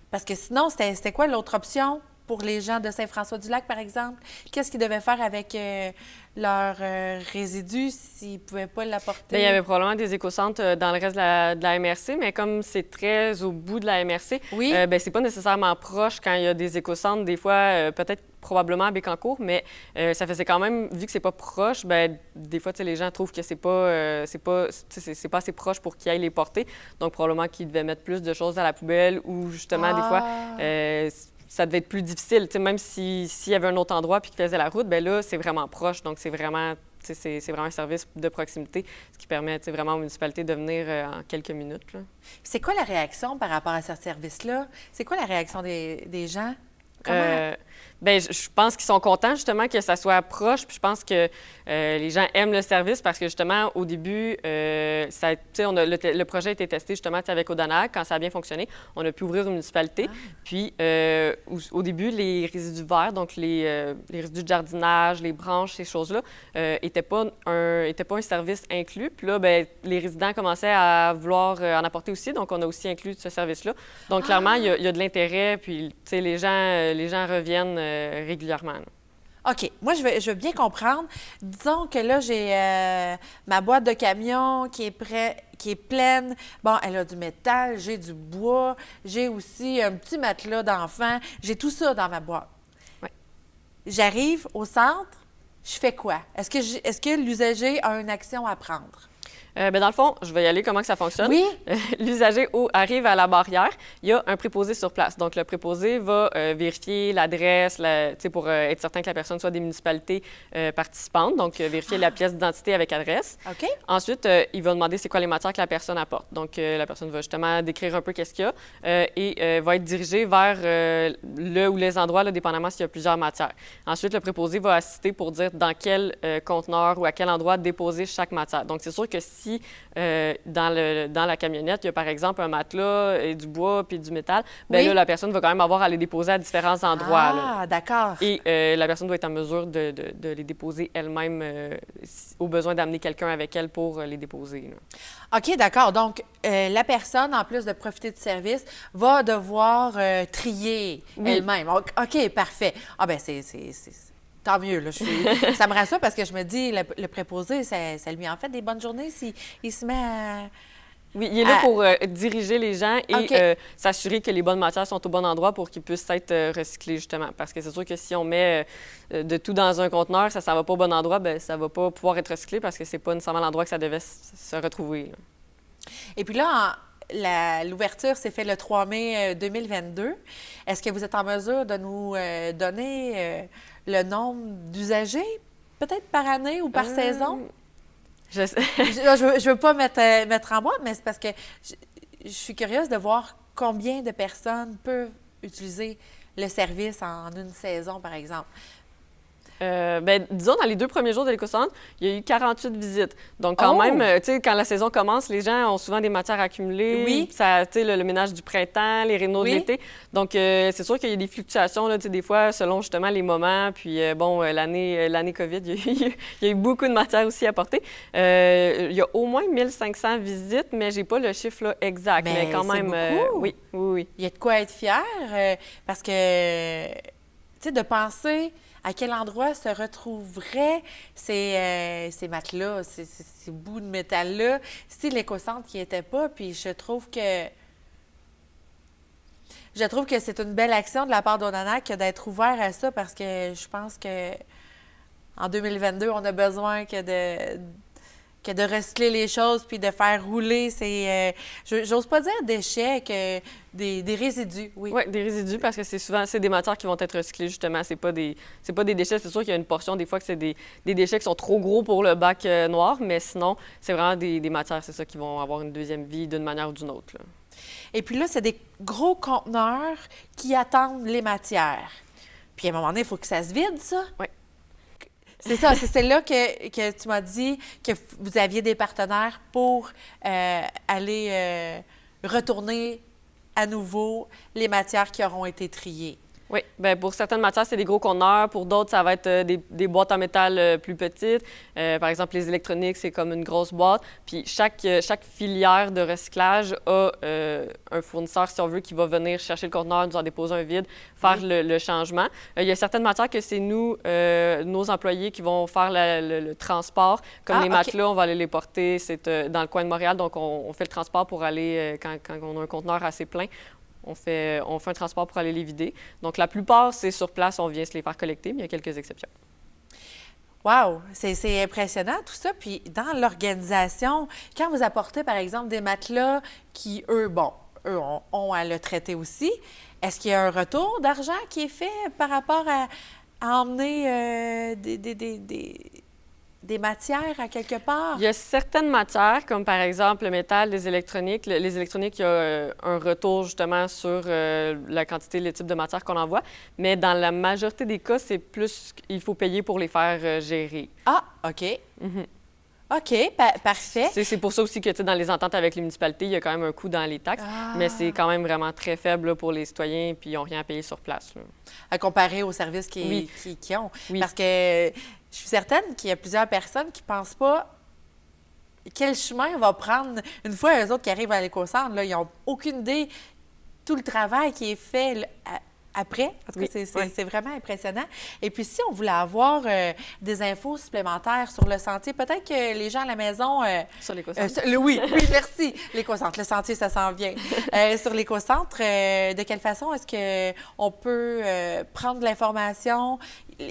Parce que sinon, c'était quoi l'autre option pour les gens de Saint-François-du-Lac, par exemple? Qu'est-ce qu'ils devaient faire avec leurs résidus s'ils ne pouvaient pas l'apporter? Bien, il y avait probablement des éco-centres dans le reste de la MRC, mais comme c'est très au bout de la MRC, bien, c'est pas nécessairement proche quand il y a des éco-centres. Des fois, peut-être probablement à Bécancour, mais ça faisait quand même, vu que c'est pas proche, bien, des fois, les gens trouvent que c'est pas assez proche pour qu'ils aillent les porter. Donc, probablement qu'ils devaient mettre plus de choses à la poubelle ou justement, des fois, ça devait être plus difficile. T'sais, même s'il y avait un autre endroit puis qu'il faisait la route, bien là, c'est vraiment proche. Donc, c'est vraiment un service de proximité, ce qui permet vraiment aux municipalités de venir en quelques minutes. Là. C'est quoi la réaction par rapport à ce service-là? C'est quoi la réaction des gens? Bien, je pense qu'ils sont contents, justement, que ça soit proche. Puis je pense que les gens aiment le service parce que, justement, au début, le projet a été testé, justement, avec Odanak. Quand ça a bien fonctionné, on a pu ouvrir une municipalité. Puis, au début, les résidus verts, donc les résidus de jardinage, les branches, ces choses-là, n'étaient pas un service inclus. Puis là, bien, les résidents commençaient à vouloir en apporter aussi. Donc, on a aussi inclus ce service-là. Donc, clairement, il y a de l'intérêt. Puis, tu sais, les gens reviennent régulièrement. Là. OK. Moi, je veux bien comprendre. Disons que là, j'ai ma boîte de camion qui est pleine. Bon, elle a du métal, j'ai du bois, j'ai aussi un petit matelas d'enfant. J'ai tout ça dans ma boîte. Oui. J'arrive au centre, je fais quoi? Est-ce que l'usager a une action à prendre? Bien, dans le fond, je vais y aller, comment que ça fonctionne. Oui. L'usager arrive à la barrière, il y a un préposé sur place. Donc, le préposé va vérifier l'adresse pour être certain que la personne soit des municipalités participantes, donc vérifier la pièce d'identité avec adresse. OK. Ensuite, il va demander c'est quoi les matières que la personne apporte. Donc, la personne va justement décrire un peu qu'est-ce qu'il y a et va être dirigée vers le ou les endroits, là, dépendamment s'il y a plusieurs matières. Ensuite, le préposé va assister pour dire dans quel conteneur ou à quel endroit déposer chaque matière. Donc, c'est sûr que si dans la camionnette, il y a par exemple un matelas et du bois puis du métal, bien là, la personne va quand même avoir à les déposer à différents endroits. Ah, d'accord. Et la personne doit être en mesure de les déposer elle-même au besoin d'amener quelqu'un avec elle pour les déposer. Là. OK, d'accord. Donc, la personne, en plus de profiter du service, va devoir trier elle-même. OK, parfait. Ah, bien, c'est tant mieux. Là. Ça me rassure parce que je me dis, le préposé, ça lui en fait des bonnes journées s'il se met à... Oui, il est là pour diriger les gens et s'assurer que les bonnes matières sont au bon endroit pour qu'ils puissent être recyclés, justement. Parce que c'est sûr que si on met de tout dans un conteneur, ça ne va pas au bon endroit, bien, ça ne va pas pouvoir être recyclé parce que c'est pas nécessairement l'endroit que ça devait se retrouver. Là. Et puis là, l'ouverture s'est faite le 3 mai 2022. Est-ce que vous êtes en mesure de nous donner le nombre d'usagers, peut-être par année ou par saison? Je veux pas mettre en boîte, mais c'est parce que je suis curieuse de voir combien de personnes peuvent utiliser le service en une saison, par exemple. Disons, dans les 2 premiers jours de l'éco-centre, il y a eu 48 visites. Donc, quand même, tu sais, quand la saison commence, les gens ont souvent des matières accumulées. Oui. Ça, tu sais, le ménage du printemps, les rénaux de l'été. Donc, c'est sûr qu'il y a des fluctuations, là, tu sais, des fois, selon justement les moments. Puis, l'année COVID, il y a eu beaucoup de matières aussi apportées. Il y a au moins 1500 visites, mais j'ai pas le chiffre là, exact. Mais quand même, beaucoup. Oui. Il y a de quoi être fier parce que, tu sais, de penser à quel endroit se retrouveraient ces matelas, ces bouts de métal-là, si l'éco-centre n'y était pas. Puis je trouve que c'est une belle action de la part d'Odanak d'être ouvert à ça parce que je pense que en 2022, on a besoin que de recycler les choses puis de faire rouler ces... j'ose pas dire déchets, que des résidus, oui. Oui, des résidus, parce que c'est des matières qui vont être recyclées, justement. C'est pas des déchets. C'est sûr qu'il y a une portion, des fois, que c'est des déchets qui sont trop gros pour le bac noir, mais sinon, c'est vraiment des matières, c'est ça, qui vont avoir une deuxième vie d'une manière ou d'une autre, là. Et puis là, c'est des gros conteneurs qui attendent les matières. Puis à un moment donné, il faut que ça se vide, ça. Oui. C'est ça, c'est là que tu m'as dit que vous aviez des partenaires pour aller retourner à nouveau les matières qui auront été triées. Oui, bien pour certaines matières, c'est des gros conteneurs. Pour d'autres, ça va être des boîtes en métal plus petites. Par exemple, les électroniques, c'est comme une grosse boîte. Puis chaque filière de recyclage a un fournisseur, si on veut, qui va venir chercher le conteneur, nous en déposer un vide, faire le changement. Il y a certaines matières que c'est nous, nos employés, qui vont faire le transport. Comme les matelas, on va aller les porter. C'est dans le coin de Montréal, donc on fait le transport pour aller, quand on a un conteneur assez plein, on fait un transport pour aller les vider. Donc, la plupart, c'est sur place, on vient se les faire collecter, mais il y a quelques exceptions. Wow! C'est impressionnant tout ça. Puis, dans l'organisation, quand vous apportez, par exemple, des matelas qui, eux ont à le traiter aussi, est-ce qu'il y a un retour d'argent qui est fait par rapport à emmener des matières à quelque part? Il y a certaines matières, comme par exemple le métal, les électroniques. Les électroniques, il y a un retour justement sur la quantité, le type de matière qu'on envoie. Mais dans la majorité des cas, c'est plus qu'il faut payer pour les faire gérer. Ah, OK. OK, parfait. C'est pour ça aussi que dans les ententes avec les municipalités, il y a quand même un coût dans les taxes, mais c'est quand même vraiment très faible là, pour les citoyens, puis ils n'ont rien à payer sur place. Là. À comparer aux services qu'ils ont. Oui. Parce que je suis certaine qu'il y a plusieurs personnes qui ne pensent pas quel chemin on va prendre. Une fois, eux autres qui arrivent à l'éco-centre, là, ils n'ont aucune idée tout le travail qui est fait là, après. En tout cas, c'est vraiment impressionnant. Et puis, si on voulait avoir des infos supplémentaires sur le sentier, peut-être que les gens à la maison... sur l'éco-centre? Oui, merci. L'éco-centre, le sentier, ça s'en vient. Sur l'éco-centre, de quelle façon est-ce qu'on peut prendre l'information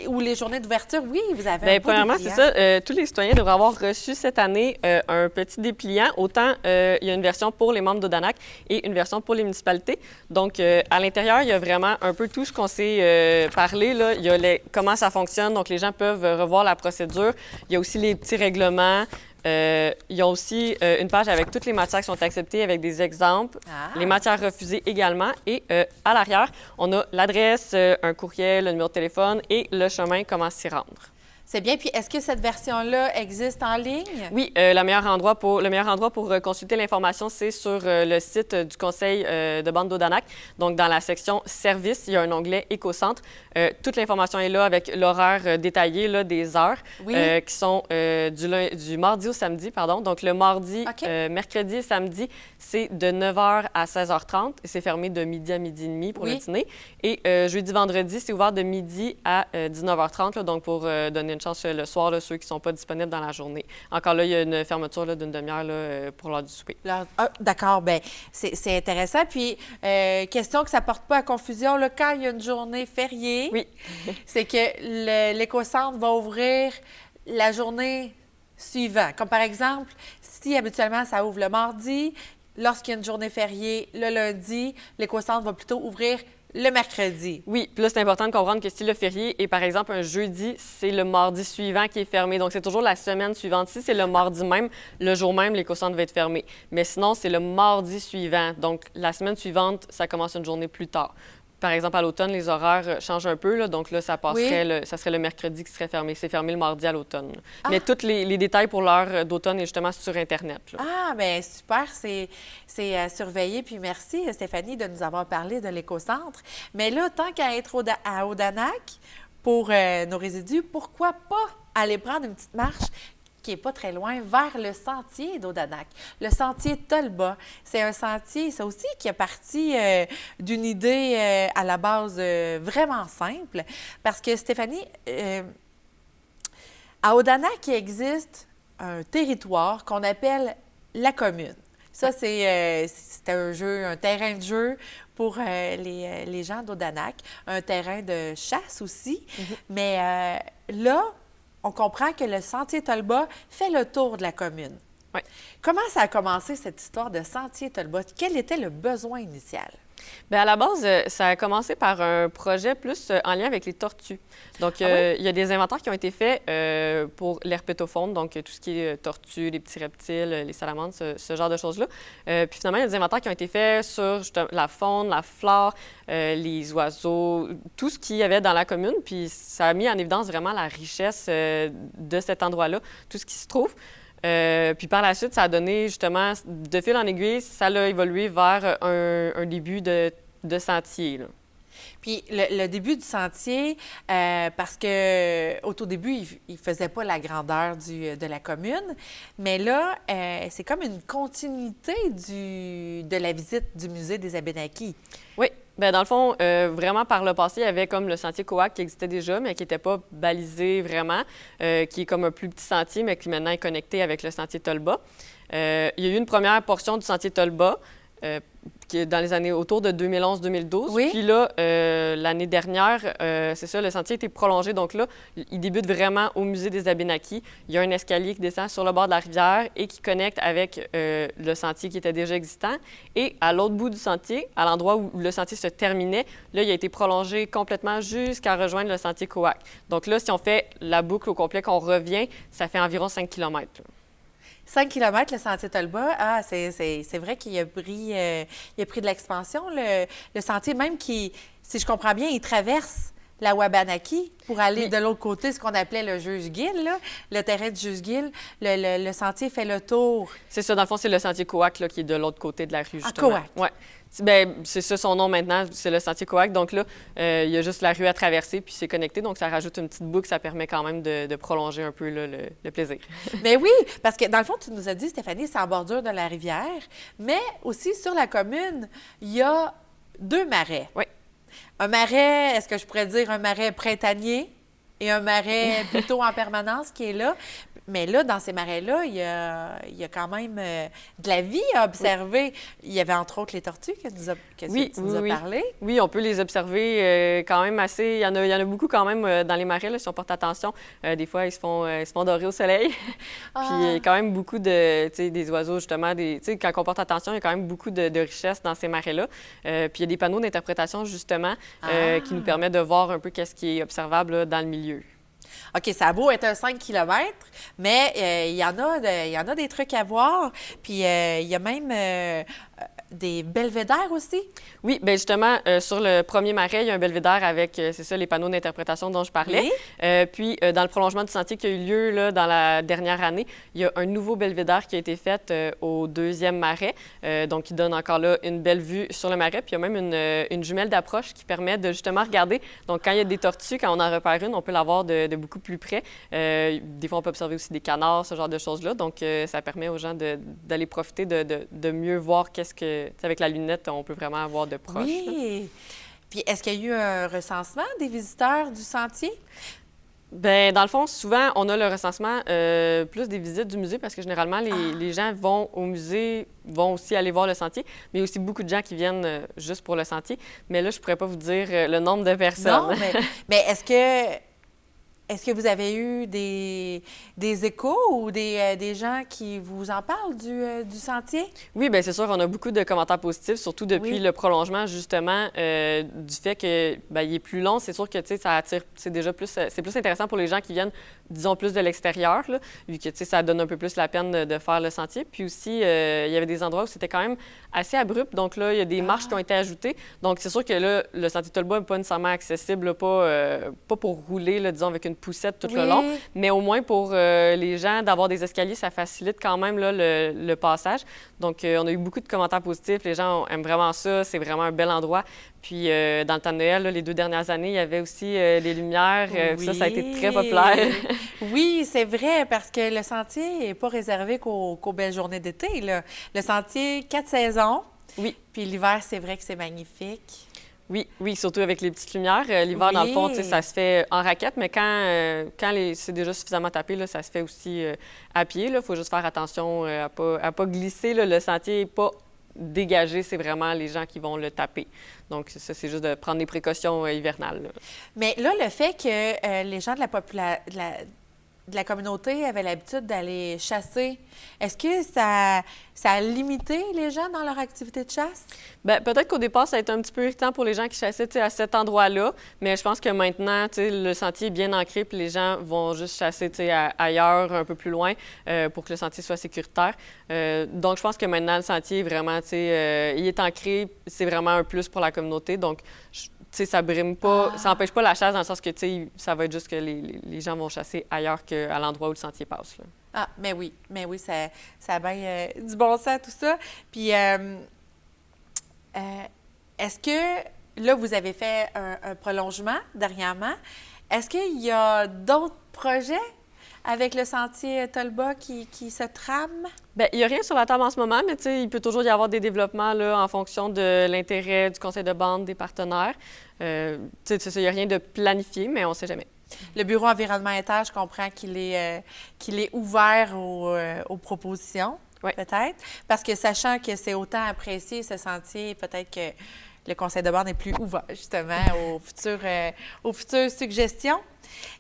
ou les journées d'ouverture? Oui, vous avez un premièrement, c'est ça. Tous les citoyens devraient avoir reçu cette année un petit dépliant. Autant, il y a une version pour les membres d'Odanak et une version pour les municipalités. Donc, à l'intérieur, il y a vraiment un peu tout ce qu'on s'est parlé. Là. Il y a comment ça fonctionne. Donc, les gens peuvent revoir la procédure. Il y a aussi les petits règlements. Il y a aussi une page avec toutes les matières qui sont acceptées avec des exemples, les matières refusées également. Et à l'arrière, on a l'adresse, un courriel, le numéro de téléphone et le chemin, comment s'y rendre. C'est bien. Puis, est-ce que cette version-là existe en ligne? Oui, le meilleur endroit pour consulter l'information, c'est sur le site du Conseil de bande d'Odanak. Donc, dans la section Services, il y a un onglet Éco-centre. Toute l'information est là avec l'horaire détaillé là, des heures qui sont du mardi au samedi. Donc, le mardi, mercredi et samedi, c'est de 9h à 16h30 et c'est fermé de midi à midi et demi pour le dîner. Et jeudi, vendredi, c'est ouvert de midi à 19h30, là, donc pour donner une chance le soir, là, ceux qui ne sont pas disponibles dans la journée. Encore là, il y a une fermeture là, d'une demi-heure là, pour l'heure du souper. D'accord, bien, c'est intéressant. Puis, question que ça ne porte pas à confusion, là, quand il y a une journée fériée, c'est que l'éco-centre va ouvrir la journée suivante. Comme par exemple, si habituellement ça ouvre le mardi, lorsqu'il y a une journée fériée, le lundi, l'éco-centre va plutôt ouvrir le mercredi. Oui, puis là, c'est important de comprendre que si le férié est, par exemple, un jeudi, c'est le mardi suivant qui est fermé. Donc, c'est toujours la semaine suivante. Si c'est le mardi même, le jour même, l'éco-centre va être fermé. Mais sinon, c'est le mardi suivant. Donc, la semaine suivante, ça commence une journée plus tard. Par exemple, à l'automne, les horaires changent un peu. Là, donc là, ça passerait, ça serait le mercredi qui serait fermé. C'est fermé le mardi à l'automne. Mais tous les détails pour l'heure d'automne est justement sur Internet. Là. Ah, bien, super. C'est à surveiller. Puis merci, Stéphanie, de nous avoir parlé de l'éco-centre. Mais là, tant qu'à être à Odanak pour nos résidus, pourquoi pas aller prendre une petite marche qui n'est pas très loin, vers le sentier d'Odanak, le sentier Tolba. C'est un sentier, ça aussi, qui est parti d'une idée à la base vraiment simple, parce que Stéphanie, à Odanak, il existe un territoire qu'on appelle la commune. Ça, c'est un terrain de jeu pour les gens d'Odanak, un terrain de chasse aussi. Mais là, on comprend que le sentier Tolba fait le tour de la commune. Oui. Comment ça a commencé, cette histoire de sentier Tolba? Quel était le besoin initial? Bien, à la base, ça a commencé par un projet plus en lien avec les tortues. Donc, il y a des inventaires qui ont été faits pour l'herpétofaune, donc tout ce qui est tortues, les petits reptiles, les salamandres, ce genre de choses-là. Puis finalement, il y a des inventaires qui ont été faits sur la faune, la flore, les oiseaux, tout ce qu'il y avait dans la commune. Puis ça a mis en évidence vraiment la richesse de cet endroit-là, tout ce qui se trouve. Puis par la suite, ça a donné justement, de fil en aiguille, ça a évolué vers un début de sentier. Là. Puis le début du sentier, parce qu'au tout début, il ne faisait pas la grandeur de la commune, mais là, c'est comme une continuité de la visite du musée des Abénaquis. Oui. Bien, dans le fond, vraiment par le passé, il y avait comme le sentier Coac qui existait déjà, mais qui n'était pas balisé vraiment, qui est comme un plus petit sentier, mais qui maintenant est connecté avec le sentier Tolba. Il y a eu une première portion du sentier Tolba, qui est dans les années autour de 2011-2012. Oui. Puis là, l'année dernière, c'est ça, le sentier a été prolongé. Donc là, il débute vraiment au musée des Abénaquis. Il y a un escalier qui descend sur le bord de la rivière et qui connecte avec le sentier qui était déjà existant. Et à l'autre bout du sentier, à l'endroit où le sentier se terminait, là, il a été prolongé complètement jusqu'à rejoindre le sentier Coac. Donc là, si on fait la boucle au complet, qu'on revient, ça fait environ 5 km. 5 km, le sentier Tolba, c'est vrai qu'il a pris de l'expansion. Le sentier, même qui, si je comprends bien, il traverse la Wabanaki pour aller de l'autre côté, ce qu'on appelait le Juge-Gill, le terrain de Juge-Gill. Le sentier fait le tour. C'est ça, dans le fond, c'est le sentier Coac là, qui est de l'autre côté de la rue, justement. Coac. Oui. Bien, c'est ça son nom maintenant, c'est le sentier Coac. Donc là, il y a juste la rue à traverser, puis c'est connecté. Donc ça rajoute une petite boucle, ça permet quand même de prolonger un peu là, le plaisir. Mais oui, parce que dans le fond, tu nous as dit, Stéphanie, c'est en bordure de la rivière, mais aussi sur la commune, il y a 2 marais. Oui. Un marais, est-ce que je pourrais dire un marais printanier et un marais plutôt en permanence qui est là? Mais là, dans ces marais-là, il y a quand même de la vie à observer. Il y avait entre autres les tortues que tu nous as parlé. Oui, on peut les observer quand même assez. Il y en a beaucoup quand même dans les marais, là, si on porte attention. Des fois, ils se font dorer au soleil. Puis il y a quand même beaucoup des oiseaux, justement. Quand on porte attention, il y a quand même beaucoup de richesse dans ces marais-là. Puis il y a des panneaux d'interprétation, justement, qui nous permettent de voir un peu qu'est-ce qui est observable là, dans le milieu. OK, ça a beau être un 5 km, mais il y en a des trucs à voir. Puis il y a même des belvédères aussi. Oui, bien justement, sur le premier marais, il y a un belvédère avec, c'est ça, les panneaux d'interprétation dont je parlais. Oui. Puis, dans le prolongement du sentier qui a eu lieu là, dans la dernière année, il y a un nouveau belvédère qui a été fait au 2e marais, donc qui donne encore là une belle vue sur le marais. Puis, il y a même une jumelle d'approche qui permet de justement regarder. Donc, quand il y a des tortues, quand on en repère une, on peut la voir de beaucoup plus près. Des fois, on peut observer aussi des canards, ce genre de choses-là. Donc, ça permet aux gens d'aller profiter de mieux voir qu'est-ce que... Avec la lunette, on peut vraiment avoir de proche. Oui. Puis, est-ce qu'il y a eu un recensement des visiteurs du sentier? Bien, dans le fond, souvent, on a le recensement plus des visites du musée parce que généralement, les gens vont au musée, vont aussi aller voir le sentier, mais il y a aussi beaucoup de gens qui viennent juste pour le sentier. Mais là, je ne pourrais pas vous dire le nombre de personnes. Non, mais Est-ce que vous avez eu des échos ou des gens qui vous en parlent du sentier? Oui, bien c'est sûr, on a beaucoup de commentaires positifs, surtout depuis le prolongement, justement, du fait que il est plus long. C'est sûr que, tu sais, ça attire, c'est déjà plus, c'est plus intéressant pour les gens qui viennent, disons, plus de l'extérieur, là, vu que, tu sais, ça donne un peu plus la peine de faire le sentier. Puis aussi, il y avait des endroits où c'était quand même assez abrupt. Donc là, il y a des marches qui ont été ajoutées. Donc, c'est sûr que là, le sentier Tolba n'est pas nécessairement accessible, là, pas pour rouler, là, disons, avec une poussette tout le long, mais au moins pour les gens, d'avoir des escaliers, ça facilite quand même là, le passage. Donc, on a eu beaucoup de commentaires positifs. Les gens aiment vraiment ça. C'est vraiment un bel endroit. Puis, dans le temps de Noël, là, les 2 dernières années, il y avait aussi les lumières. Ça a été très populaire. Oui, c'est vrai, parce que le sentier n'est pas réservé qu'aux belles journées d'été, là. Le sentier, 4 saisons. Oui. Puis l'hiver, c'est vrai que c'est magnifique. Oui, oui, surtout avec les petites lumières. L'hiver, dans le fond, tu sais, ça se fait en raquette, mais quand c'est déjà suffisamment tapé, là, ça se fait aussi à pied. Il faut juste faire attention à pas glisser. Là. Le sentier n'est pas dégagé, c'est vraiment les gens qui vont le taper. Donc, ça, c'est juste de prendre des précautions hivernales. Là. Mais là, le fait que les gens de la communauté avaient l'habitude d'aller chasser, est-ce que ça a limité les gens dans leur activité de chasse? Bien, peut-être qu'au départ, ça a été un petit peu irritant pour les gens qui chassaient à cet endroit-là, mais je pense que maintenant, le sentier est bien ancré puis les gens vont juste chasser ailleurs, un peu plus loin, pour que le sentier soit sécuritaire. Donc, je pense que maintenant, le sentier, vraiment, il est ancré, c'est vraiment un plus pour la communauté. Donc, ça brime pas, ça n'empêche pas la chasse dans le sens que, ça va être juste que les gens vont chasser ailleurs qu'à l'endroit où le sentier passe. Là. Ah, mais oui, ça a bien du bon sens, tout ça. Puis, est-ce que, là, vous avez fait un prolongement dernièrement, est-ce qu'il y a d'autres projets avec le sentier Tolba qui se trament? Bien, il n'y a rien sur la table en ce moment, mais il peut toujours y avoir des développements là, en fonction de l'intérêt du conseil de bande, des partenaires. Il n'y a rien de planifié, mais on ne sait jamais. Le bureau environnemental, je comprends qu'il est ouvert aux propositions, peut-être, parce que sachant que c'est autant apprécié, ce sentier, peut-être que le conseil de bande est plus ouvert, justement, aux futures suggestions.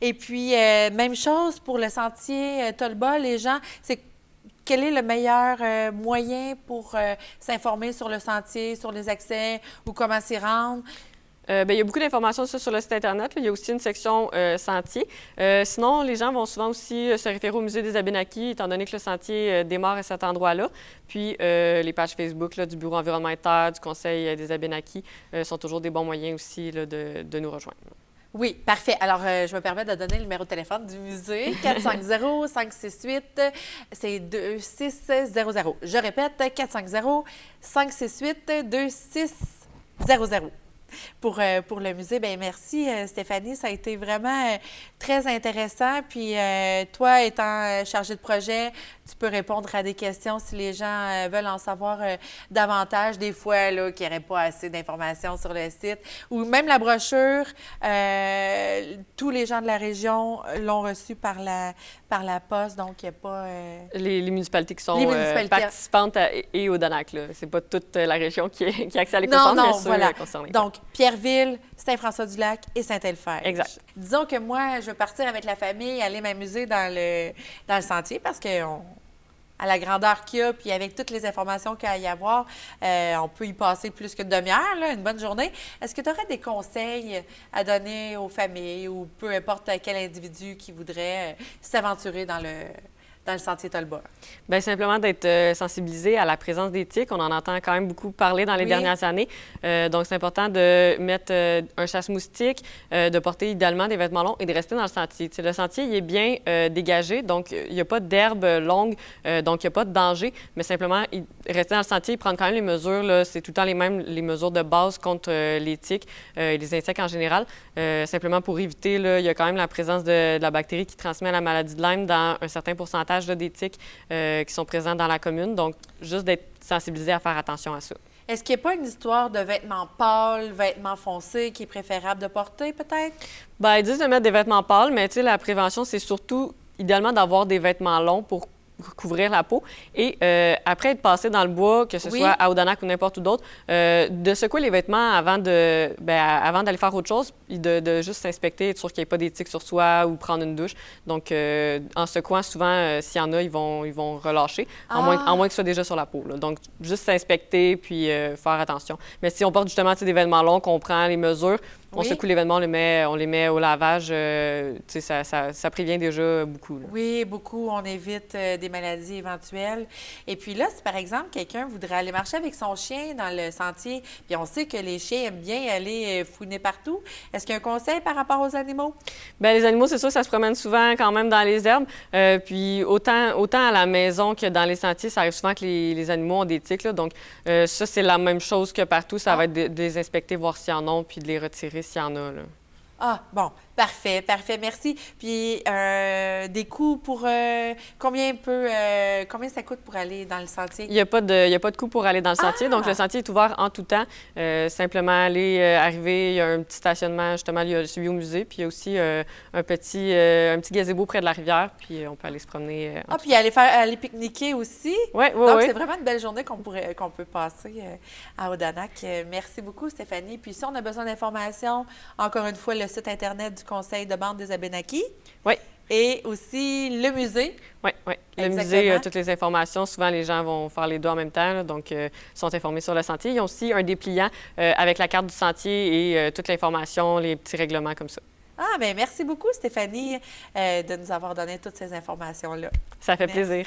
Et puis, même chose pour le sentier Tolba, les gens, quel est le meilleur moyen pour s'informer sur le sentier, sur les accès ou comment s'y rendre? Il y a beaucoup d'informations sur le site Internet. Là. Il y a aussi une section sentier. Sinon, les gens vont souvent aussi se référer au musée des Abénaquis, étant donné que le sentier démarre à cet endroit-là. Puis, les pages Facebook là, du Bureau environnemental, du Conseil des Abénaquis sont toujours des bons moyens aussi là, de nous rejoindre. Oui, parfait. Alors, je me permets de donner le numéro de téléphone du musée, 450-568, c'est 2600. Je répète, 450-568-2600. Pour le musée. Bien, merci Stéphanie, ça a été vraiment très intéressant. Puis toi, étant chargée de projet, tu peux répondre à des questions si les gens veulent en savoir davantage. Des fois, là, qu'il n'y aurait pas assez d'informations sur le site. Ou même la brochure, tous les gens de la région l'ont reçue par la poste, donc il n'y a pas... Les municipalités qui sont participantes et au DANAC, là. C'est pas toute la région qui a accès à l'éco-centre, mais ceux concernés. Donc, Pierreville, Saint-François-du-Lac et Saint-Elfer. Exact. Disons que moi, je veux partir avec la famille, aller m'amuser dans le sentier parce que à la grandeur qu'il y a, puis avec toutes les informations qu'il y a à y avoir, on peut y passer plus qu'une demi-heure, là, une bonne journée. Est-ce que tu aurais des conseils à donner aux familles ou peu importe quel individu qui voudrait s'aventurer dans le sentier Tolba? Bien, simplement d'être sensibilisé à la présence des tiques. On en entend quand même beaucoup parler dans les dernières années. Donc, c'est important de mettre un chasse-moustique, de porter idéalement des vêtements longs et de rester dans le sentier. T'sais, le sentier, il est bien dégagé, donc il n'y a pas d'herbe longue, donc il n'y a pas de danger, mais simplement, rester dans le sentier, prendre quand même les mesures, là, c'est tout le temps les mesures de base contre les tiques et les insectes en général. Simplement pour éviter, là, il y a quand même la présence de la bactérie qui transmet la maladie de Lyme dans un certain pourcentage là, des tiques qui sont présents dans la commune. Donc, juste d'être sensibilisé à faire attention à ça. Est-ce qu'il n'y a pas une histoire de vêtements pâles, vêtements foncés qui est préférable de porter, peut-être? Bien, ils disent de mettre des vêtements pâles, mais tu sais, la prévention, c'est surtout, idéalement, d'avoir des vêtements longs pour couvrir la peau. Et après être passé dans le bois, que ce soit à Odanak ou n'importe où d'autre, de secouer les vêtements avant d'aller faire autre chose, puis de juste s'inspecter, être sûr qu'il n'y ait pas des tiques sur soi ou prendre une douche. Donc, en secouant, souvent, s'il y en a, ils vont relâcher, en moins que ce soit déjà sur la peau, là. Donc, juste s'inspecter puis faire attention. Mais si on porte justement des vêtements longs, qu'on prend les mesures, on secoue les vêtements, on les met au lavage, ça prévient déjà beaucoup, là. Oui, beaucoup. On évite des maladies éventuelles. Et puis là, si par exemple, quelqu'un voudrait aller marcher avec son chien dans le sentier, puis on sait que les chiens aiment bien aller fouiner partout, est-ce qu'il y a un conseil par rapport aux animaux? Bien, les animaux, c'est sûr, ça se promène souvent quand même dans les herbes. Puis autant à la maison que dans les sentiers, ça arrive souvent que les animaux ont des tiques, là. Donc, ça, c'est la même chose que partout. Ça va être de les inspecter, voir s'il y en a, puis de les retirer s'il y en a, là. Ah, bon, parfait, merci. Puis, des coûts pour combien ça coûte pour aller dans le sentier? Il n'y a pas de coût pour aller dans le sentier. Donc, le sentier est ouvert en tout temps. Simplement arriver, il y a un petit stationnement, justement, il y a celui au musée, puis il y a aussi un petit gazebo près de la rivière, puis on peut aller se promener. Puis aller pique-niquer aussi? Oui. Donc, c'est vraiment une belle journée qu'on peut passer à Odanak. Merci beaucoup, Stéphanie. Puis, si on a besoin d'informations, encore une fois, le site Internet du Conseil de bande des Abénaquis. Oui. Et aussi le musée. Oui. Le musée, toutes les informations. Souvent, les gens vont faire les deux en même temps, là, donc sont informés sur le sentier. Ils ont aussi un dépliant avec la carte du sentier et toute l'information, les petits règlements comme ça. Ah, bien, merci beaucoup, Stéphanie, de nous avoir donné toutes ces informations-là. Ça fait plaisir.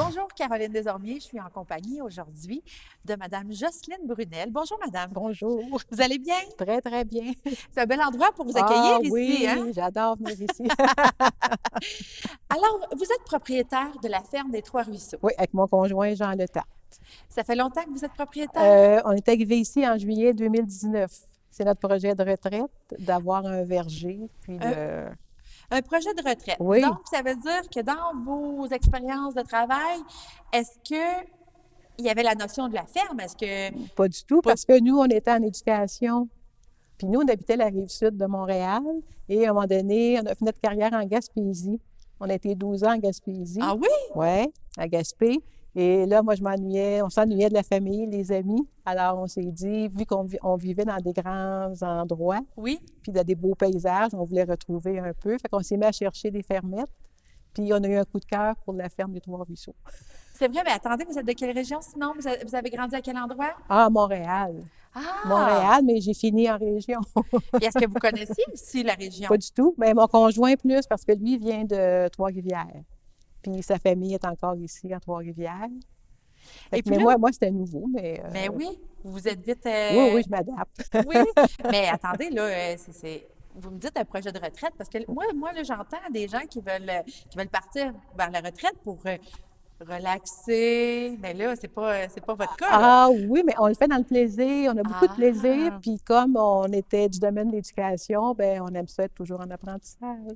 Bonjour, Caroline Desormiers. Je suis en compagnie aujourd'hui de Mme Jocelyne Brunel. Bonjour, Madame. Bonjour. Vous allez bien? Très, très bien. C'est un bel endroit pour vous accueillir ici, oui, hein? j'adore venir ici. Alors, vous êtes propriétaire de la ferme des Trois-Ruisseaux. Oui, avec mon conjoint Jean Letard. Ça fait longtemps que vous êtes propriétaire? On est arrivé ici en juillet 2019. C'est notre projet de retraite, d'avoir un verger, puis de... Un projet de retraite. Oui. Donc, ça veut dire que dans vos expériences de travail, est-ce que il y avait la notion de la ferme? Est-ce que... Pas du tout, parce que nous, on était en éducation. Puis nous, on habitait la rive sud de Montréal. Et à un moment donné, on a fait notre carrière en Gaspésie. On a été 12 ans en Gaspésie. Ah oui? Oui, à Gaspé. Et là, moi, on s'ennuyait de la famille, les amis. Alors, on s'est dit, vu qu'on vivait dans des grands endroits, oui, puis dans des beaux paysages, on voulait retrouver un peu. Fait qu'on s'est mis à chercher des fermettes. Puis on a eu un coup de cœur pour la ferme des Trois-Ruisseaux. C'est vrai, mais attendez, vous êtes de quelle région sinon? Vous avez grandi à quel endroit? Ah, Montréal. Ah! Montréal, mais j'ai fini en région. Et est-ce que vous connaissiez aussi la région? Pas du tout, mais mon conjoint plus, parce que lui vient de Trois-Rivières. Puis sa famille est encore ici, à Trois-Rivières. Et puis mais là, moi, c'était nouveau, mais... Mais oui, vous vous êtes vite... Oui, je m'adapte. Oui, mais attendez, là, vous me dites un projet de retraite, parce que moi là, j'entends des gens qui veulent partir vers la retraite pour relaxer, mais là, c'est pas votre cas, là. Ah oui, mais on le fait dans le plaisir, on a beaucoup de plaisir, puis comme on était du domaine de l'éducation, bien, on aime ça être toujours en apprentissage.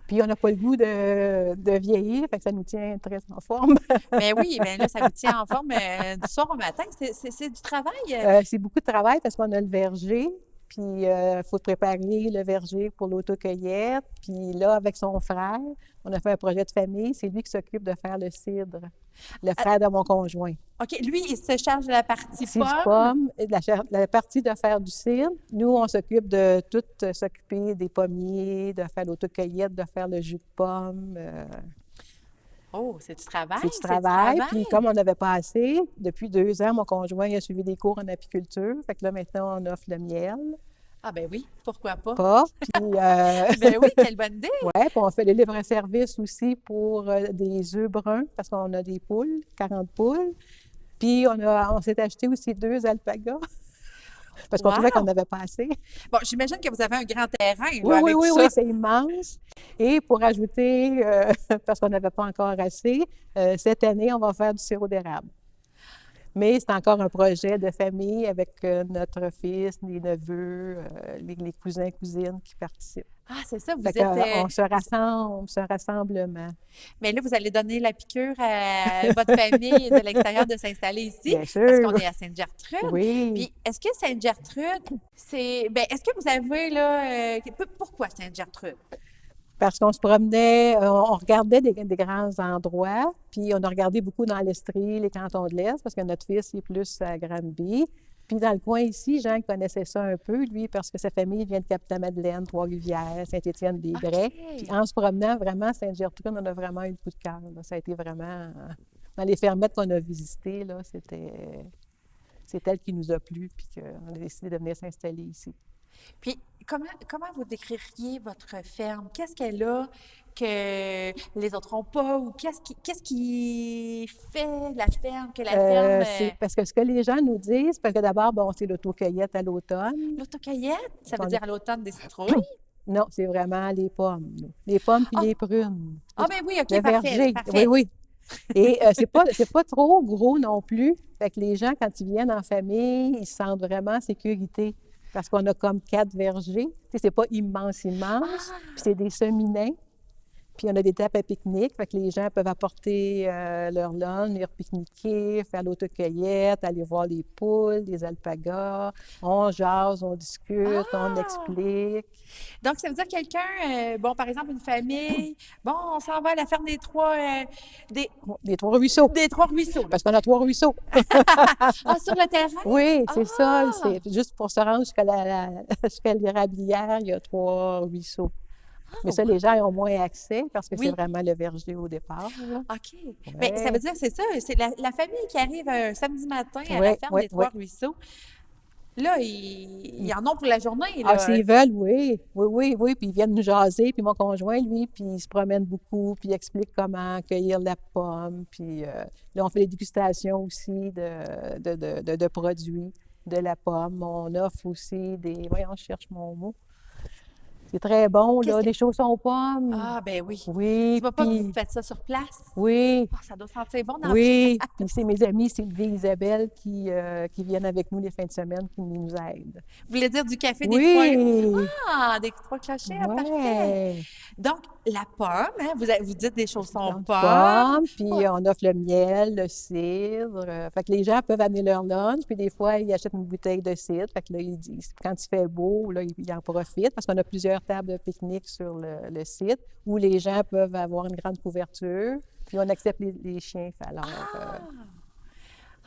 Puis on n'a pas le goût de vieillir, fait que ça nous tient très en forme. Mais oui, bien là, ça vous tient en forme du soir au matin. C'est du travail? C'est beaucoup de travail parce qu'on a le verger, puis il faut préparer le verger pour l'autocueillette. Puis là, avec son frère, on a fait un projet de famille. C'est lui qui s'occupe de faire le cidre, le frère de mon conjoint. OK. Lui, il se charge de la partie pomme. La partie de faire du cidre. Nous, on s'occupe de tout s'occuper des pommiers, de faire l'autocueillette, de faire le jus de pomme. Oh, c'est du travail? C'est du travail. Puis comme on n'avait pas assez, depuis 2 ans, mon conjoint il a suivi des cours en apiculture. Fait que là, maintenant, on offre le miel. Ah ben oui, pourquoi pas? Puis, ben oui, quelle bonne idée! Oui, puis on fait le livre-service aussi pour des œufs bruns, parce qu'on a des poules, 40 poules. Puis on s'est acheté aussi 2 alpagas, parce qu'on trouvait qu'on n'avait pas assez. Bon, j'imagine que vous avez un grand terrain, là, avec oui, ça. Oui, c'est immense. Et pour ajouter, parce qu'on n'avait pas encore assez, cette année, on va faire du sirop d'érable. Mais c'est encore un projet de famille avec notre fils, les neveux, les cousins, cousines qui participent. Ah, c'est ça, vous Fait êtes... on se rassemble, c'est un rassemblement. Mais là, vous allez donner la piqûre à votre famille de l'extérieur de s'installer ici. Bien sûr. Parce qu'on est à Sainte-Gertrude. Oui. Puis, est-ce que Sainte-Gertrude, c'est... Bien, est-ce que vous avez, là... pourquoi Sainte-Gertrude? Parce qu'on se promenait, on regardait des grands endroits, puis on a regardé beaucoup dans l'Estrie, les cantons de l'Est, parce que notre fils est plus à Granby. Puis dans le coin ici, Jean connaissait ça un peu, lui, parce que sa famille vient de Capitale-Madeleine, Trois-Rivières, Saint-Étienne-des-Grès. OK. Puis en se promenant, vraiment, Sainte-Gertrude, on a vraiment eu le coup de cœur. Là. Ça a été vraiment... Dans les fermettes qu'on a visitées, là, c'est elle qui nous a plu, puis qu'on a décidé de venir s'installer ici. Puis, comment vous décririez votre ferme? Qu'est-ce qu'elle a que les autres n'ont pas? Ou qu'est-ce qui fait la ferme, que la ferme... C'est parce que ce que les gens nous disent, parce que d'abord, bon, c'est l'autocueillette à l'automne. L'autocueillette, ça veut dire à l'automne des citrouilles? Non, c'est vraiment les pommes. Nous. Les pommes puis les prunes. Ah, ben oui, OK, Le parfait, verger. parfait. Oui, oui. Et c'est pas trop gros non plus. Fait que les gens, quand ils viennent en famille, ils se sentent vraiment en sécurité. Parce qu'on a comme 4 vergers. Tu sais, c'est pas immense, immense. Puis c'est des seminins. Puis on a des tables à pique-nique. Fait que les gens peuvent apporter leur laine, venir pique-niquer, faire l'autocueillette, aller voir les poules, les alpagas. On jase, on discute, on explique. Donc, ça veut dire quelqu'un, bon, par exemple, une famille, bon, on s'en va à la ferme des trois Trois-Ruisseaux. des trois ruisseaux. Parce qu'on a 3 ruisseaux. Ah, sur le terrain? Oui, c'est ça. C'est juste pour se rendre jusqu'à l'érablière, il y a 3 ruisseaux. Mais ça, les gens ont moins accès parce que c'est vraiment le verger au départ. Là. OK. Bien, ça veut dire, c'est ça, c'est la famille qui arrive un samedi matin à la ferme des Trois Ruisseaux. Là, ils en ont pour la journée. Là. Ah, s'ils veulent, oui. Oui. Puis ils viennent nous jaser. Puis mon conjoint, lui, puis il se promène beaucoup. Puis il explique comment cueillir la pomme. Puis là, on fait des dégustations aussi de produits de la pomme. On offre aussi des... Voyons, je cherche mon mot. C'est très bon, là, des chaussons aux pommes. Ah, ben oui. Oui. Tu vas pas que vous faites ça sur place? Oui. Oh, ça doit sentir bon dans Oui. Puis c'est mes amis Sylvie et Isabelle qui viennent avec nous les fins de semaine, qui nous aident. Vous voulez dire du café des Trois... Oui. Ah, des Trois Clochers, parfait. Donc, la pomme, hein, vous dites des chaussons pommes. Puis on offre le miel, le cidre. Fait que les gens peuvent amener leur lunch, puis des fois, ils achètent une bouteille de cidre. Fait que là, ils disent, quand il fait beau, là, ils en profitent parce qu'on a plusieurs tables de pique-nique sur le site où les gens peuvent avoir une grande couverture. Puis on accepte les chiens. Alors,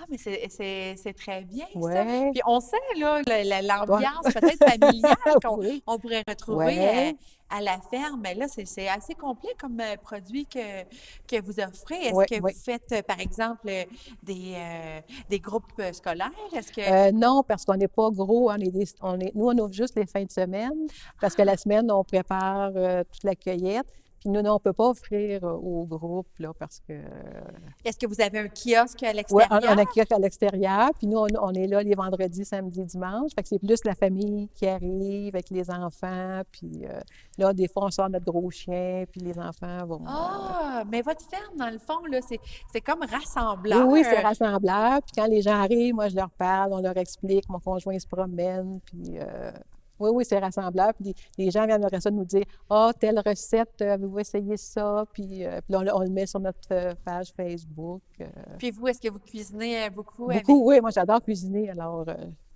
Ah, mais c'est très bien, ouais. ça. Puis on sait, là, l'ambiance peut-être familiale qu'on pourrait retrouver à la ferme. Mais là, c'est assez complet comme produit que vous offrez. Est-ce que vous faites, par exemple, des groupes scolaires? Est-ce que... non, parce qu'on n'est pas gros. Nous, on ouvre juste les fins de semaine. Parce que la semaine, on prépare toute la cueillette. Puis nous, on ne peut pas offrir au groupe, là, parce que... Est-ce que vous avez un kiosque à Oui, l'extérieur? on a un kiosque à l'extérieur. Puis nous, on est là les vendredis, samedis, dimanches. Fait que c'est plus la famille qui arrive avec les enfants. Puis là, des fois, on sort notre gros chien, puis les enfants vont... Ah, mais votre ferme, dans le fond, là, c'est comme rassembleur. Oui, c'est rassembleur. Puis quand les gens arrivent, moi, je leur parle, on leur explique. Mon conjoint se promène, puis... Oui, c'est rassembleur. Puis les gens viennent après ça nous dire « Ah, telle recette, avez-vous essayé ça? » Puis on le met sur notre page Facebook. Puis vous, est-ce que vous cuisinez beaucoup? Beaucoup, oui. Moi, j'adore cuisiner. Alors,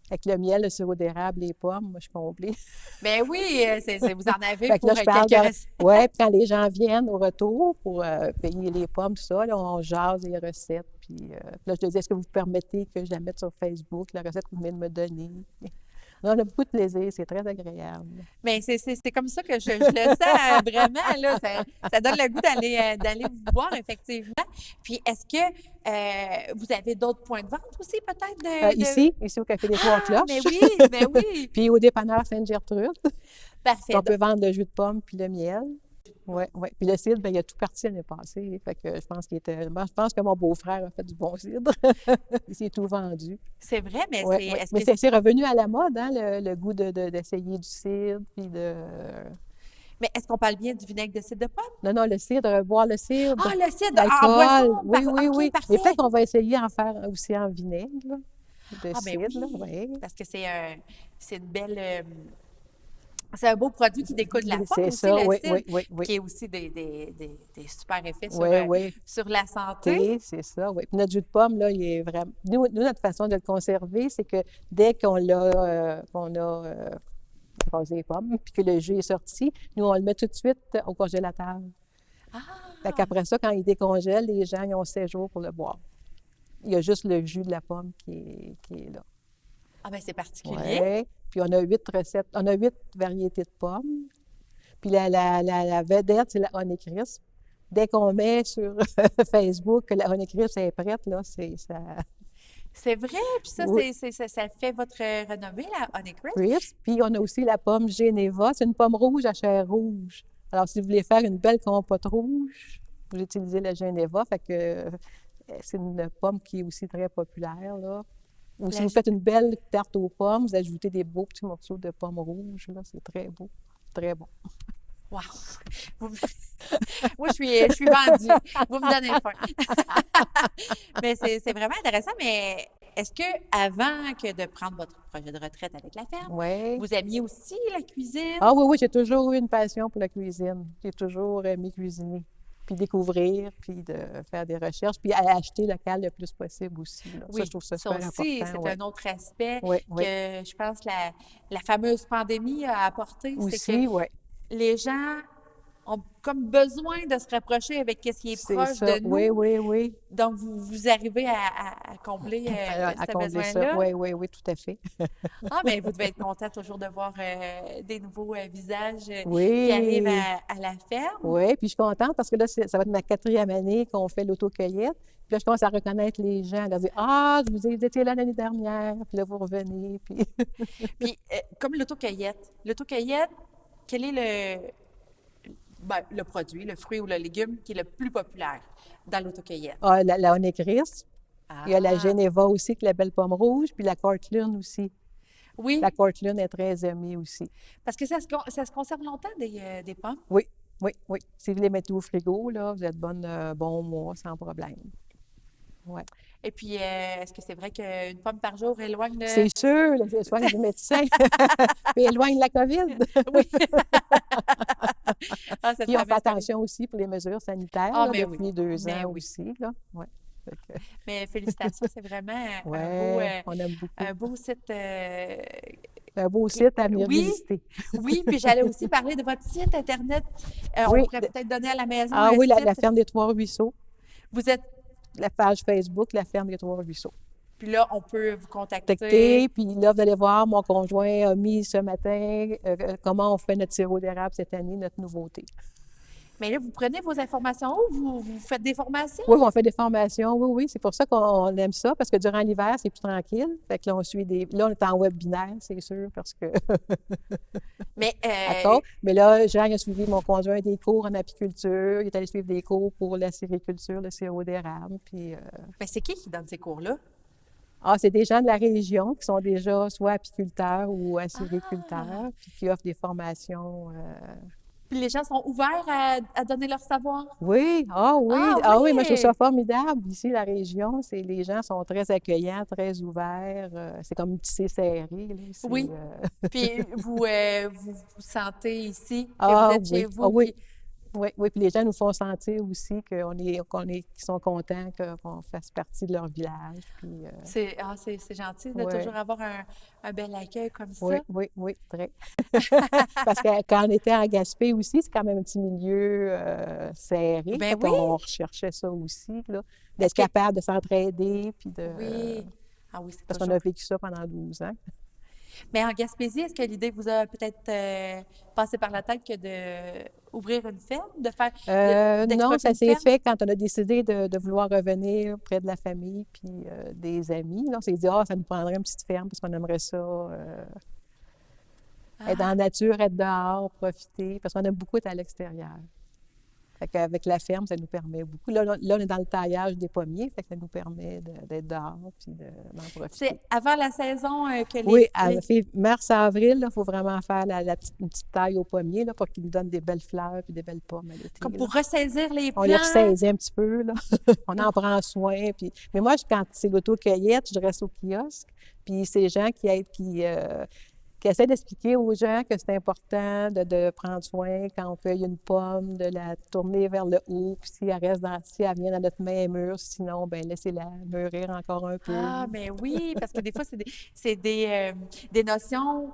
avec le miel, le sirop d'érable, les pommes, moi, je suis comblée. Bien oui, vous en avez fait que pour là, je parle quelques recettes. Oui, puis quand les gens viennent au retour pour payer les pommes, tout ça, là, on jase les recettes. Puis là, je te dis, est-ce que vous permettez que je la mette sur Facebook, la recette que vous venez de me donner? On a beaucoup de plaisir, c'est très agréable. Bien, c'est comme ça que je le sens vraiment, là. Ça donne le goût d'aller vous voir, effectivement. Puis, est-ce que vous avez d'autres points de vente aussi, peut-être? Ici au Café des Trois Cloches. Mais oui. Puis au dépanneur Sainte-Gertrude. Parfait. On peut vendre le jus de pomme puis le miel. Oui. Puis le cidre, bien, il a tout parti l'année passée. Fait que je pense que mon beau-frère a fait du bon cidre. Il s'est tout vendu. C'est vrai, mais c'est revenu à la mode, hein, le goût d'essayer du cidre, puis de... Mais est-ce qu'on parle bien du vinaigre de cidre de pomme? Non, le cidre, boire le cidre. Ah, le cidre d'alcool. Oui. Parfait. Mais peut-être qu'on va essayer d'en faire aussi en vinaigre, là, de cidre. Oui, là, parce que c'est une belle... C'est un beau produit qui découle de la pomme C'est aussi, ça, le oui, cidre, oui. qui a aussi des super effets Oui. sur la santé. C'est ça, oui. Puis notre jus de pomme, là, il est vraiment... Nous, notre façon de le conserver, c'est que dès qu'on a rasé les pommes, puis que le jus est sorti, nous, on le met tout de suite au congélateur. Fait qu'après ça, quand il décongèle, les gens, ils ont 7 jours pour le boire. Il y a juste le jus de la pomme qui est là. Ah bien, c'est particulier. Oui. Puis on a 8 recettes, on a 8 variétés de pommes. Puis la vedette, c'est la Honeycrisp. Dès qu'on met sur Facebook que la Honeycrisp est prête, là, ça... C'est vrai, puis ça, Oui. ça fait votre renommée, la Honeycrisp. Crisp. Puis on a aussi la pomme Geneva. C'est une pomme rouge à chair rouge. Alors, si vous voulez faire une belle compote rouge, vous utilisez la Geneva. Fait que c'est une pomme qui est aussi très populaire, là. Ou si vous faites une belle tarte aux pommes, vous ajoutez des beaux petits morceaux de pommes rouges, là. C'est très beau, très bon. Wow! Moi, je suis vendue. Vous me donnez faim. Mais c'est vraiment intéressant. Mais est-ce que avant que de prendre votre projet de retraite avec la ferme, vous aimiez aussi la cuisine? Ah oui, j'ai toujours eu une passion pour la cuisine. J'ai toujours aimé cuisiner, puis découvrir, puis de faire des recherches, puis acheter local le plus possible aussi. Là. Oui, ça, je trouve ça super aussi, important. c'est un autre aspect que je pense la fameuse pandémie a apporté. Aussi, c'est que les gens ont comme besoin de se rapprocher avec ce qui est proche de nous. Oui. Donc, vous arrivez à combler ce besoin-là. Oui, tout à fait. Ah, bien, vous devez être content toujours de voir des nouveaux visages qui arrivent à la ferme. Oui, puis je suis contente parce que là, ça va être ma 4e année qu'on fait l'autocueillette. Puis là, je commence à reconnaître les gens, à dire « Ah, vous étiez là l'année dernière, puis là, vous revenez. » Puis, comme l'autocueillette, quel est le produit, le fruit ou le légume qui est le plus populaire dans l'autocueillette? Ah, la Honeycrisp. Il y a la Geneva aussi, qui est la belle pomme rouge, puis la Cortland aussi. Oui. La Cortland est très aimée aussi. Parce que ça se conserve longtemps, des pommes? Oui. Si vous les mettez au frigo, là, vous êtes bon mois sans problème. Ouais. Et puis, est-ce que c'est vrai qu'une pomme par jour éloigne le... C'est sûr, elle éloigne du médecin, puis éloigne la COVID. Oui. Puis on fait attention aussi pour les mesures sanitaires depuis 2 ans aussi. Là. Ouais. Mais félicitations, c'est vraiment on aime beaucoup. un beau site. Un beau site à venir visiter. Oui, puis j'allais aussi parler de votre site Internet. On pourrait peut-être donner à la maison un site. La ferme des Trois-Ruisseaux. Vous êtes... La page Facebook, la ferme des Trois-Ruisseaux. Puis là, on peut vous contacter. Puis là, vous allez voir, mon conjoint a mis ce matin comment on fait notre sirop d'érable cette année, notre nouveauté. Mais là, vous prenez vos informations où? Vous faites des formations? Oui, on fait des formations, oui. C'est pour ça qu'on aime ça, parce que durant l'hiver, c'est plus tranquille. Fait que là, Là, on est en webinaire, c'est sûr, parce que... Mais là, Jean a suivi mon conjoint des cours en apiculture. Il est allé suivre des cours pour la sériculture, le sirop d'érable, puis... Mais c'est qui donne ces cours-là? Ah, c'est des gens de la région qui sont déjà soit apiculteurs ou sériculteurs, puis qui offrent des formations... Puis les gens sont ouverts à donner leur savoir? Oui, oui, moi je trouve ça formidable. Ici, la région, les gens sont très accueillants, très ouverts. C'est comme tissé serré. Là, oui. Puis vous sentez ici que vous êtes chez vous? Oui. Oui, puis les gens nous font sentir aussi qu'ils sont contents qu'on fasse partie de leur village. Puis, c'est gentil de toujours avoir un bel accueil comme ça. Oui, très. Parce que quand on était en Gaspé aussi, c'est quand même un petit milieu serré. On recherchait ça aussi, d'être capable de s'entraider. Puis oui. C'est parce qu'on a vécu ça pendant 12 ans. Mais en Gaspésie, est-ce que l'idée vous a peut-être passé par la tête que d'ouvrir une ferme, de faire... non, ça s'est fait quand on a décidé de vouloir revenir près de la famille puis des amis. Là, on s'est dit, ça nous prendrait une petite ferme parce qu'on aimerait ça être dans la nature, être dehors, profiter, parce qu'on aime beaucoup être à l'extérieur. Fait qu'avec la ferme, ça nous permet beaucoup. Là, on est dans le taillage des pommiers, fait que ça nous permet d'être dehors puis d'en profiter. C'est avant la saison que Oui, mars-avril, il faut vraiment faire une petite taille aux pommiers là, pour qu'ils nous donnent des belles fleurs puis des belles pommes à l'été. Comme pour ressaisir les plants? On les ressaisit un petit peu, là. On en prend soin. Mais moi, quand c'est l'autocueillette, je reste au kiosque. Puis ces gens qui qui essaie d'expliquer aux gens que c'est important de prendre soin quand on cueille une pomme, de la tourner vers le haut, puis si elle vient dans notre main, elle mûre, sinon, ben laissez-la mûrir encore un peu. Ah, mais oui, parce que des fois, c'est des notions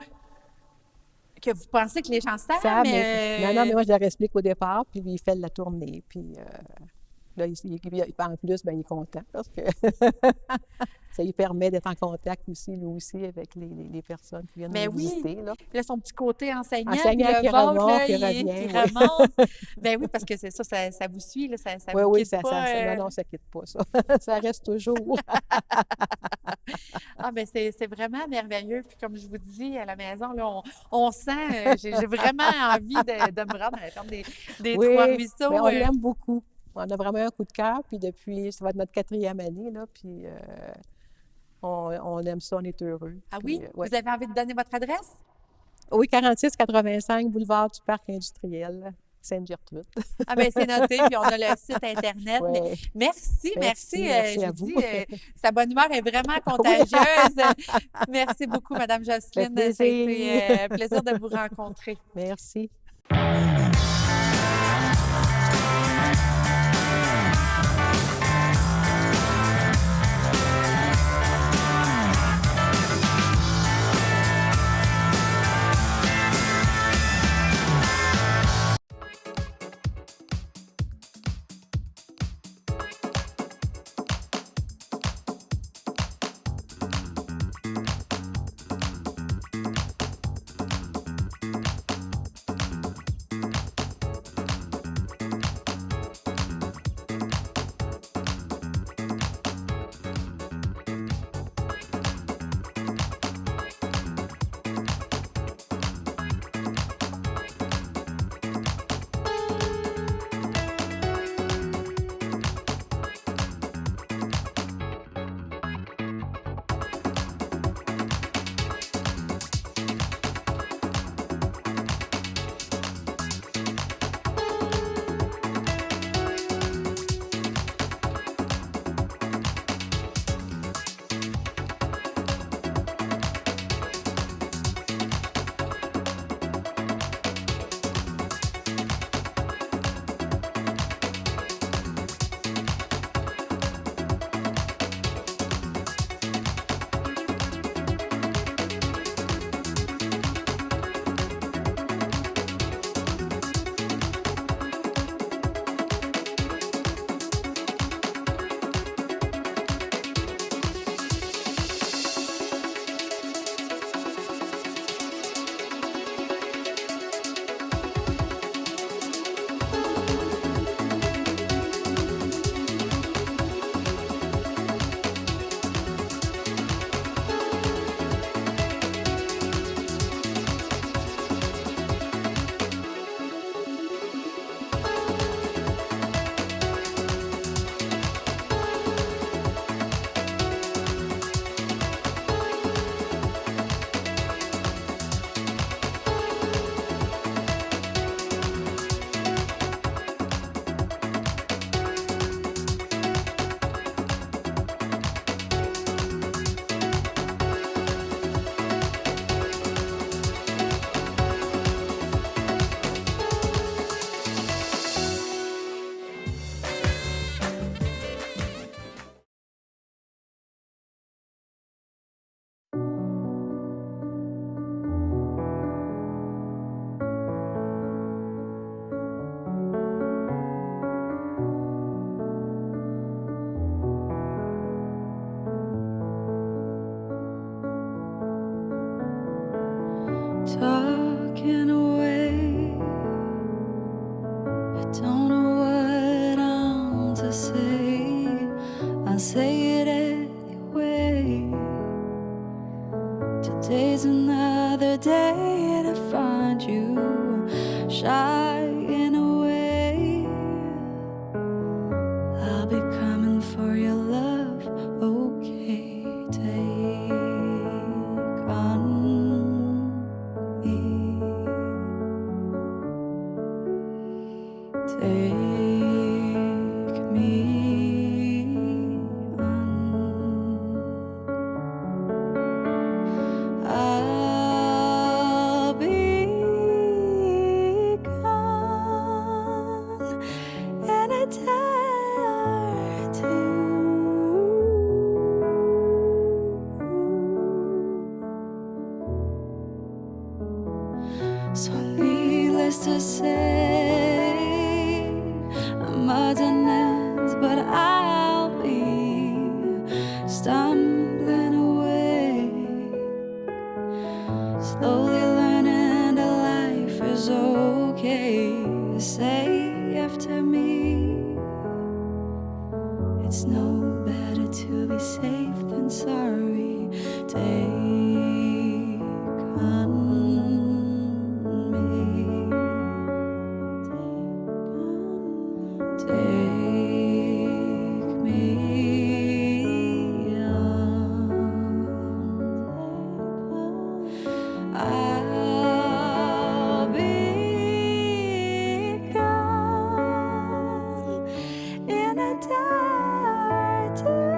que vous pensez que les gens savent, mais... Non, mais moi, je leur explique au départ, puis il fait la tournée, puis là, en plus, ben, il est content, parce que ça lui permet d'être en contact aussi, lui aussi, avec les personnes qui viennent nous visiter. Là. Puis là, son petit côté enseignant qui remonte, qui revient. Qui remonte. Ben oui, parce que c'est ça, ça vous suit, là, ça vous quitte pas. Non, ça ne quitte pas, ça. Ça reste toujours. Ah, ben c'est vraiment merveilleux. Puis comme je vous dis, à la maison, là, on sent, j'ai vraiment envie de me rendre à la ferme des Trois-Ruisseaux. Mais on l'aime beaucoup. On a vraiment un coup de cœur, puis depuis, ça va être notre 4e année, là, puis on aime ça, on est heureux. Ah oui? Puis, Vous avez envie de donner votre adresse? Oui, 4685 boulevard du Parc industriel, Sainte-Gertrude. Ah bien, c'est noté, puis on a le site Internet. Ouais. Merci. Merci à vous. Sa bonne humeur est vraiment contagieuse. Merci beaucoup, Mme Jocelyne. Ça a été un plaisir de vous rencontrer. Merci. Talking away, I don't know what I'm to say. I'll say it anyway. Today's another day to find you shying away. I'll be coming for your love, okay? Take on take me on. stumbling away, slowly learning that life is okay. Say after me, it's no better to be safe than sorry. Take on me, take me on. I'll be gone in a day or two.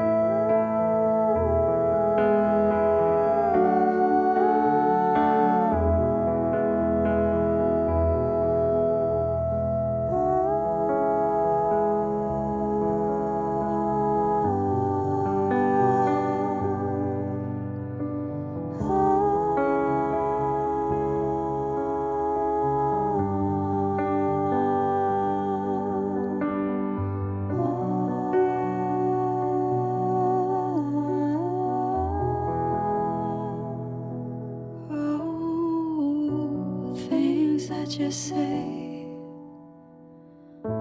Oh, things that you say.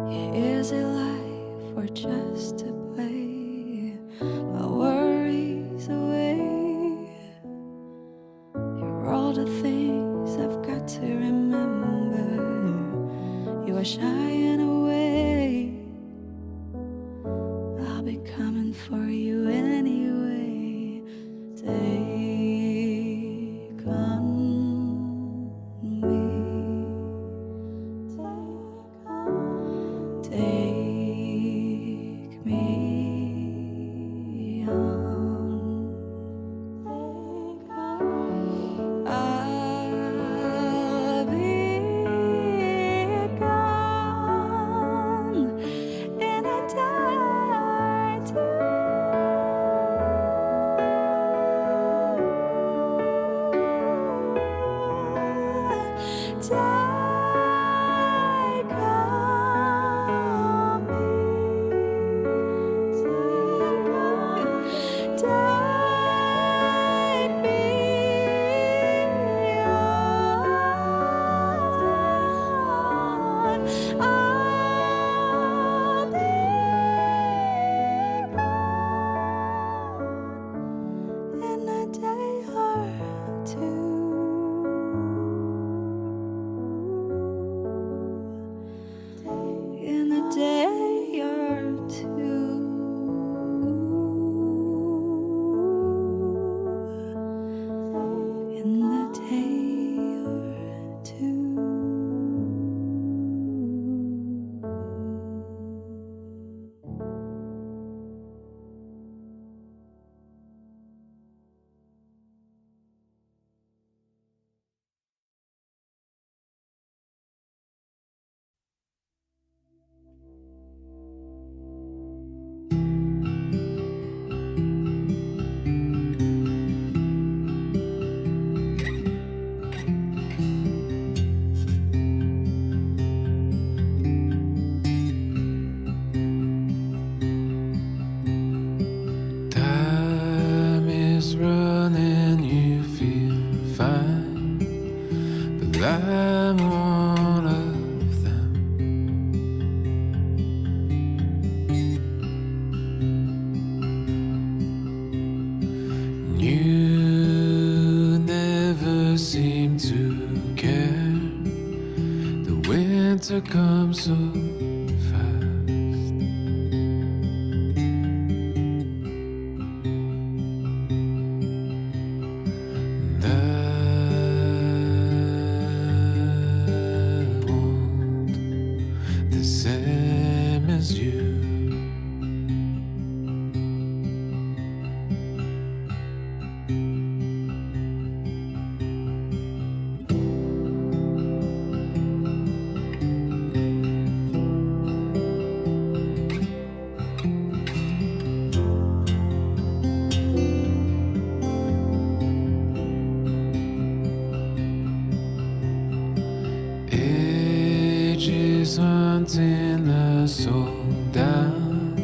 Yeah, is it life or just to play my worries away? You're all the things I've got to remember. You are shying away. I'll be coming for you anyway. Take on me. Take me on. I'll be gone in a day or two. Take on me. Take me on. I'll be gone in a day or two. In a day or two. In a day or two. Time is running, you feel fine, but I'm one of them. You never seem to care. The winter comes so fast. And I want the same as you. Ages hunting us all down,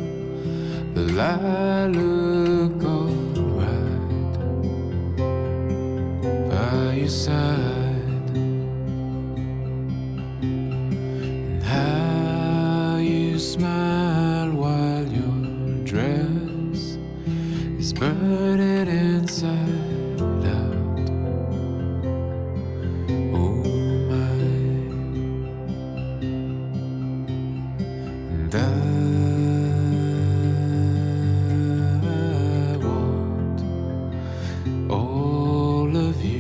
but I look all your side, and how you smile while your dress is burning inside out. Oh my, and I want all of you.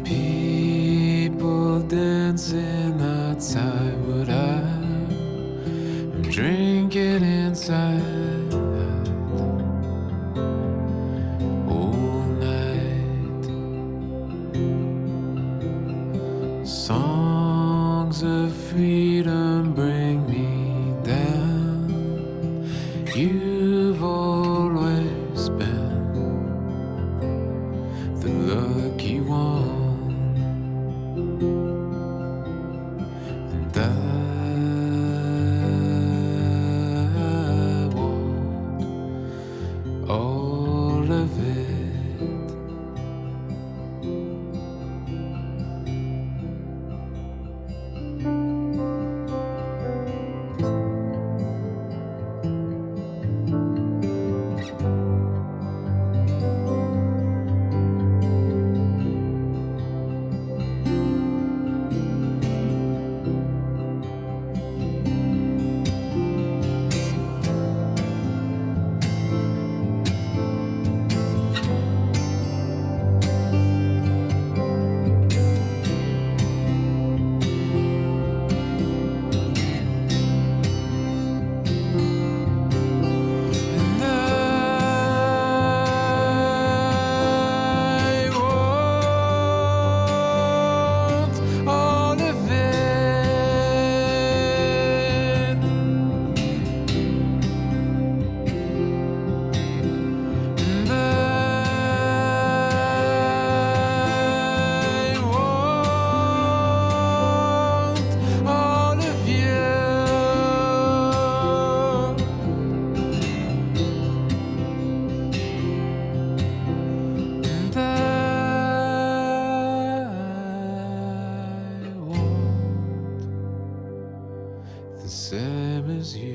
People dancing outside what I'm drinking inside all night. Songs of freedom bring me down. You've always been the lucky one. And I want all of it. And I want all of it. And I want all of you. And I want the same as you.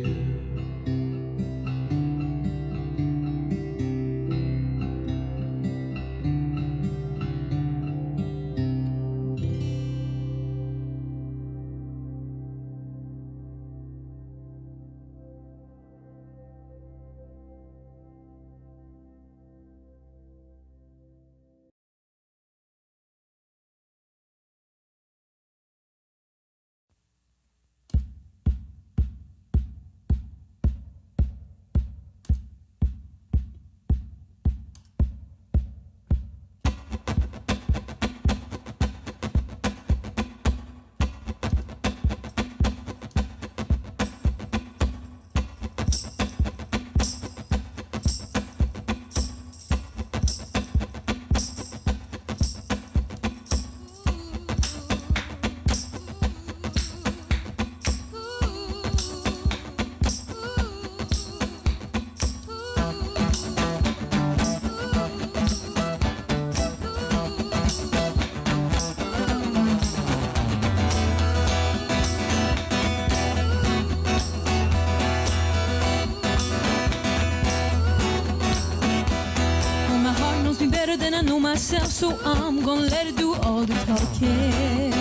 Well, my heart knows me better than I know myself, so I'm gonna let it do all the talking.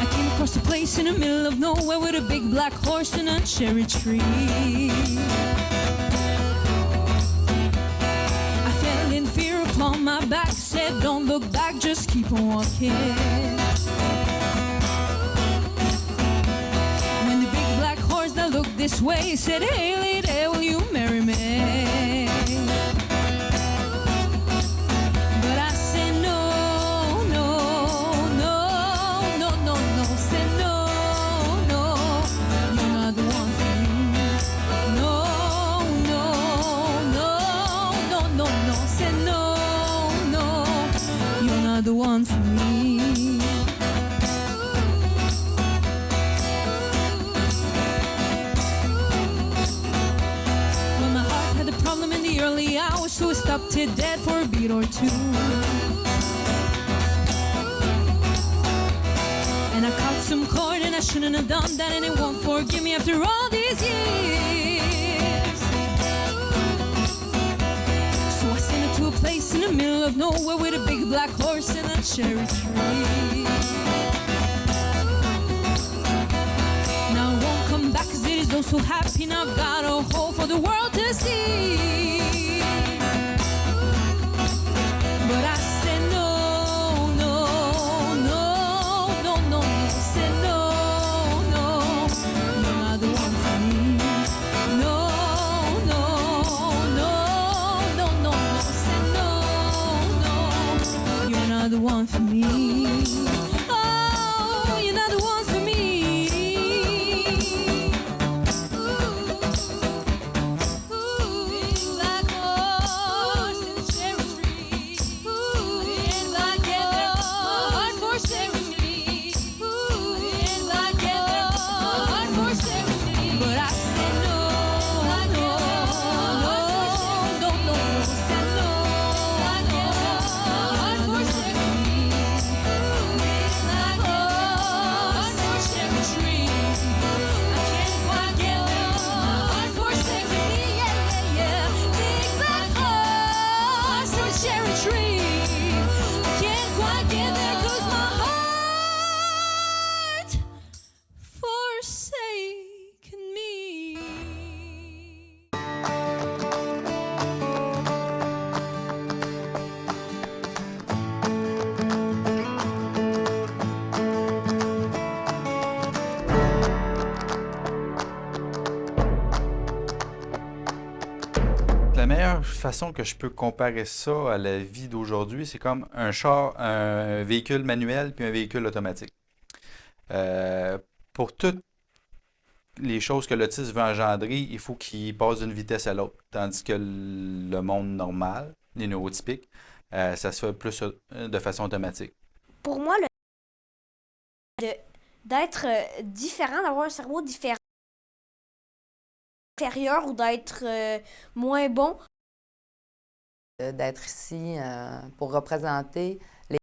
I came across a place in the middle of nowhere with a big black horse and a cherry tree. I fell in fear upon my back, said don't look back, just keep on walking. When the big black horse that looked this way, he said, hey lady, will you marry me? But I said no, no, no, no, no, not the one for me. Well, my heart had a problem in the early hours, so it stopped it dead for a beat or two. And I caught some cord and I shouldn't have done that, and it won't forgive me after all these years. So I sent it to a place in the middle of nowhere with a big black horse and a cherry tree. Now I won't come back 'cause it is oh so happy. Now I've got a hole for the world to see. But I said no, no, no, no, no, no. Said no, no, you're not the one for me. No, no, no, no, no, no. Said no, no, you're not the one for me. Oh, you're not the one for me. Black horse and cherry tree. Didn't I get there? My heart forsaken me. Didn't I get there? My heart forsaken me. But I said no, no, no, no, no, no. Said no, no, my heart forsaken me. Black horse and cherry tree. I can't quite get there. My heart forsaken me. Yeah, yeah, yeah. Big black horse and cherry tree. I can't quite get there 'cause my heart forsaken me. La meilleure façon que je peux comparer ça à la vie d'aujourd'hui, c'est comme un véhicule manuel puis un véhicule automatique. Pour toutes les choses que l'autisme veut engendrer, il faut qu'il passe d'une vitesse à l'autre. Tandis que le monde normal, les neurotypiques, ça se fait plus de façon automatique. Pour moi, d'être différent, d'avoir un cerveau différent, inférieur ou d'être moins bon. D'être ici pour représenter les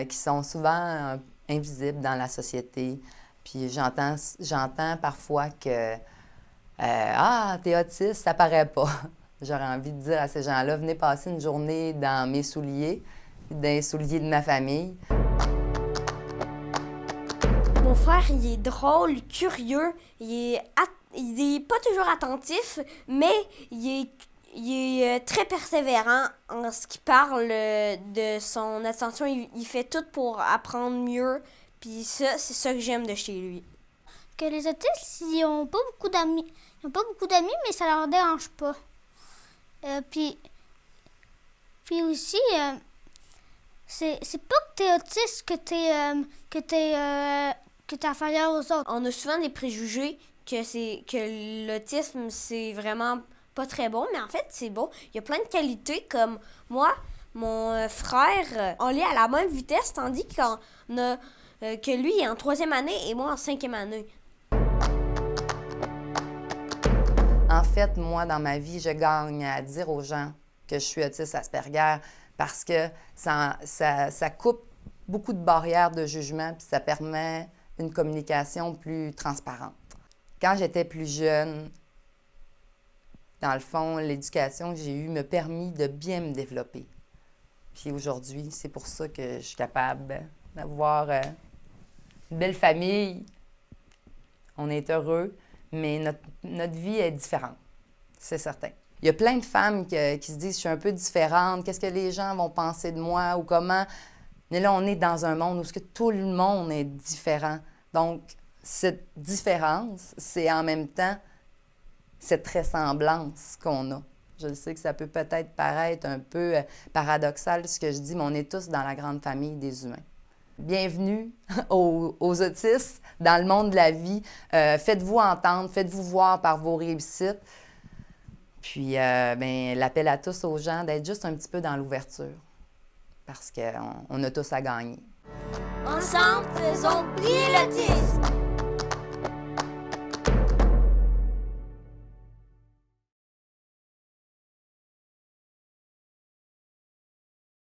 qui sont souvent invisibles dans la société. Puis j'entends parfois que ah, t'es autiste, ça paraît pas. J'aurais envie de dire à ces gens-là, venez passer une journée dans mes souliers, dans les souliers de ma famille. Mon frère, il est drôle, curieux, il est pas toujours attentif, mais il est très persévérant en ce qui parle de son attention. Il fait tout pour apprendre mieux, puis ça, c'est ça que j'aime de chez lui. Que les autistes, ils n'ont pas beaucoup d'amis. Ils n'ont pas beaucoup d'amis, mais ça leur dérange pas. Puis aussi, c'est pas que t'es autiste que t'es inférieur aux autres. On a souvent des préjugés que l'autisme, c'est vraiment pas très bon, mais en fait, c'est bon. Il y a plein de qualités, comme moi, mon frère, on lit à la même vitesse, tandis que lui est en 3e année et moi en 5e année. En fait, moi, dans ma vie, je gagne à dire aux gens que je suis autiste Asperger parce que ça coupe beaucoup de barrières de jugement puis ça permet une communication plus transparente. Quand j'étais plus jeune, dans le fond, l'éducation que j'ai eue m'a permis de bien me développer. Puis aujourd'hui, c'est pour ça que je suis capable d'avoir une belle famille. On est heureux, mais notre vie est différente, c'est certain. Il y a plein de femmes qui se disent « je suis un peu différente, qu'est-ce que les gens vont penser de moi ou comment ». Mais là, on est dans un monde où tout le monde est différent. Donc, cette différence, c'est en même temps cette ressemblance qu'on a. Je sais que ça peut peut-être paraître un peu paradoxal ce que je dis, mais on est tous dans la grande famille des humains. Bienvenue aux autistes dans le monde de la vie. Faites-vous entendre, faites-vous voir par vos réussites. Puis, l'appel à tous aux gens d'être juste un petit peu dans l'ouverture. parce qu'on a tous à gagner. Ensemble, faisons briller l'autisme.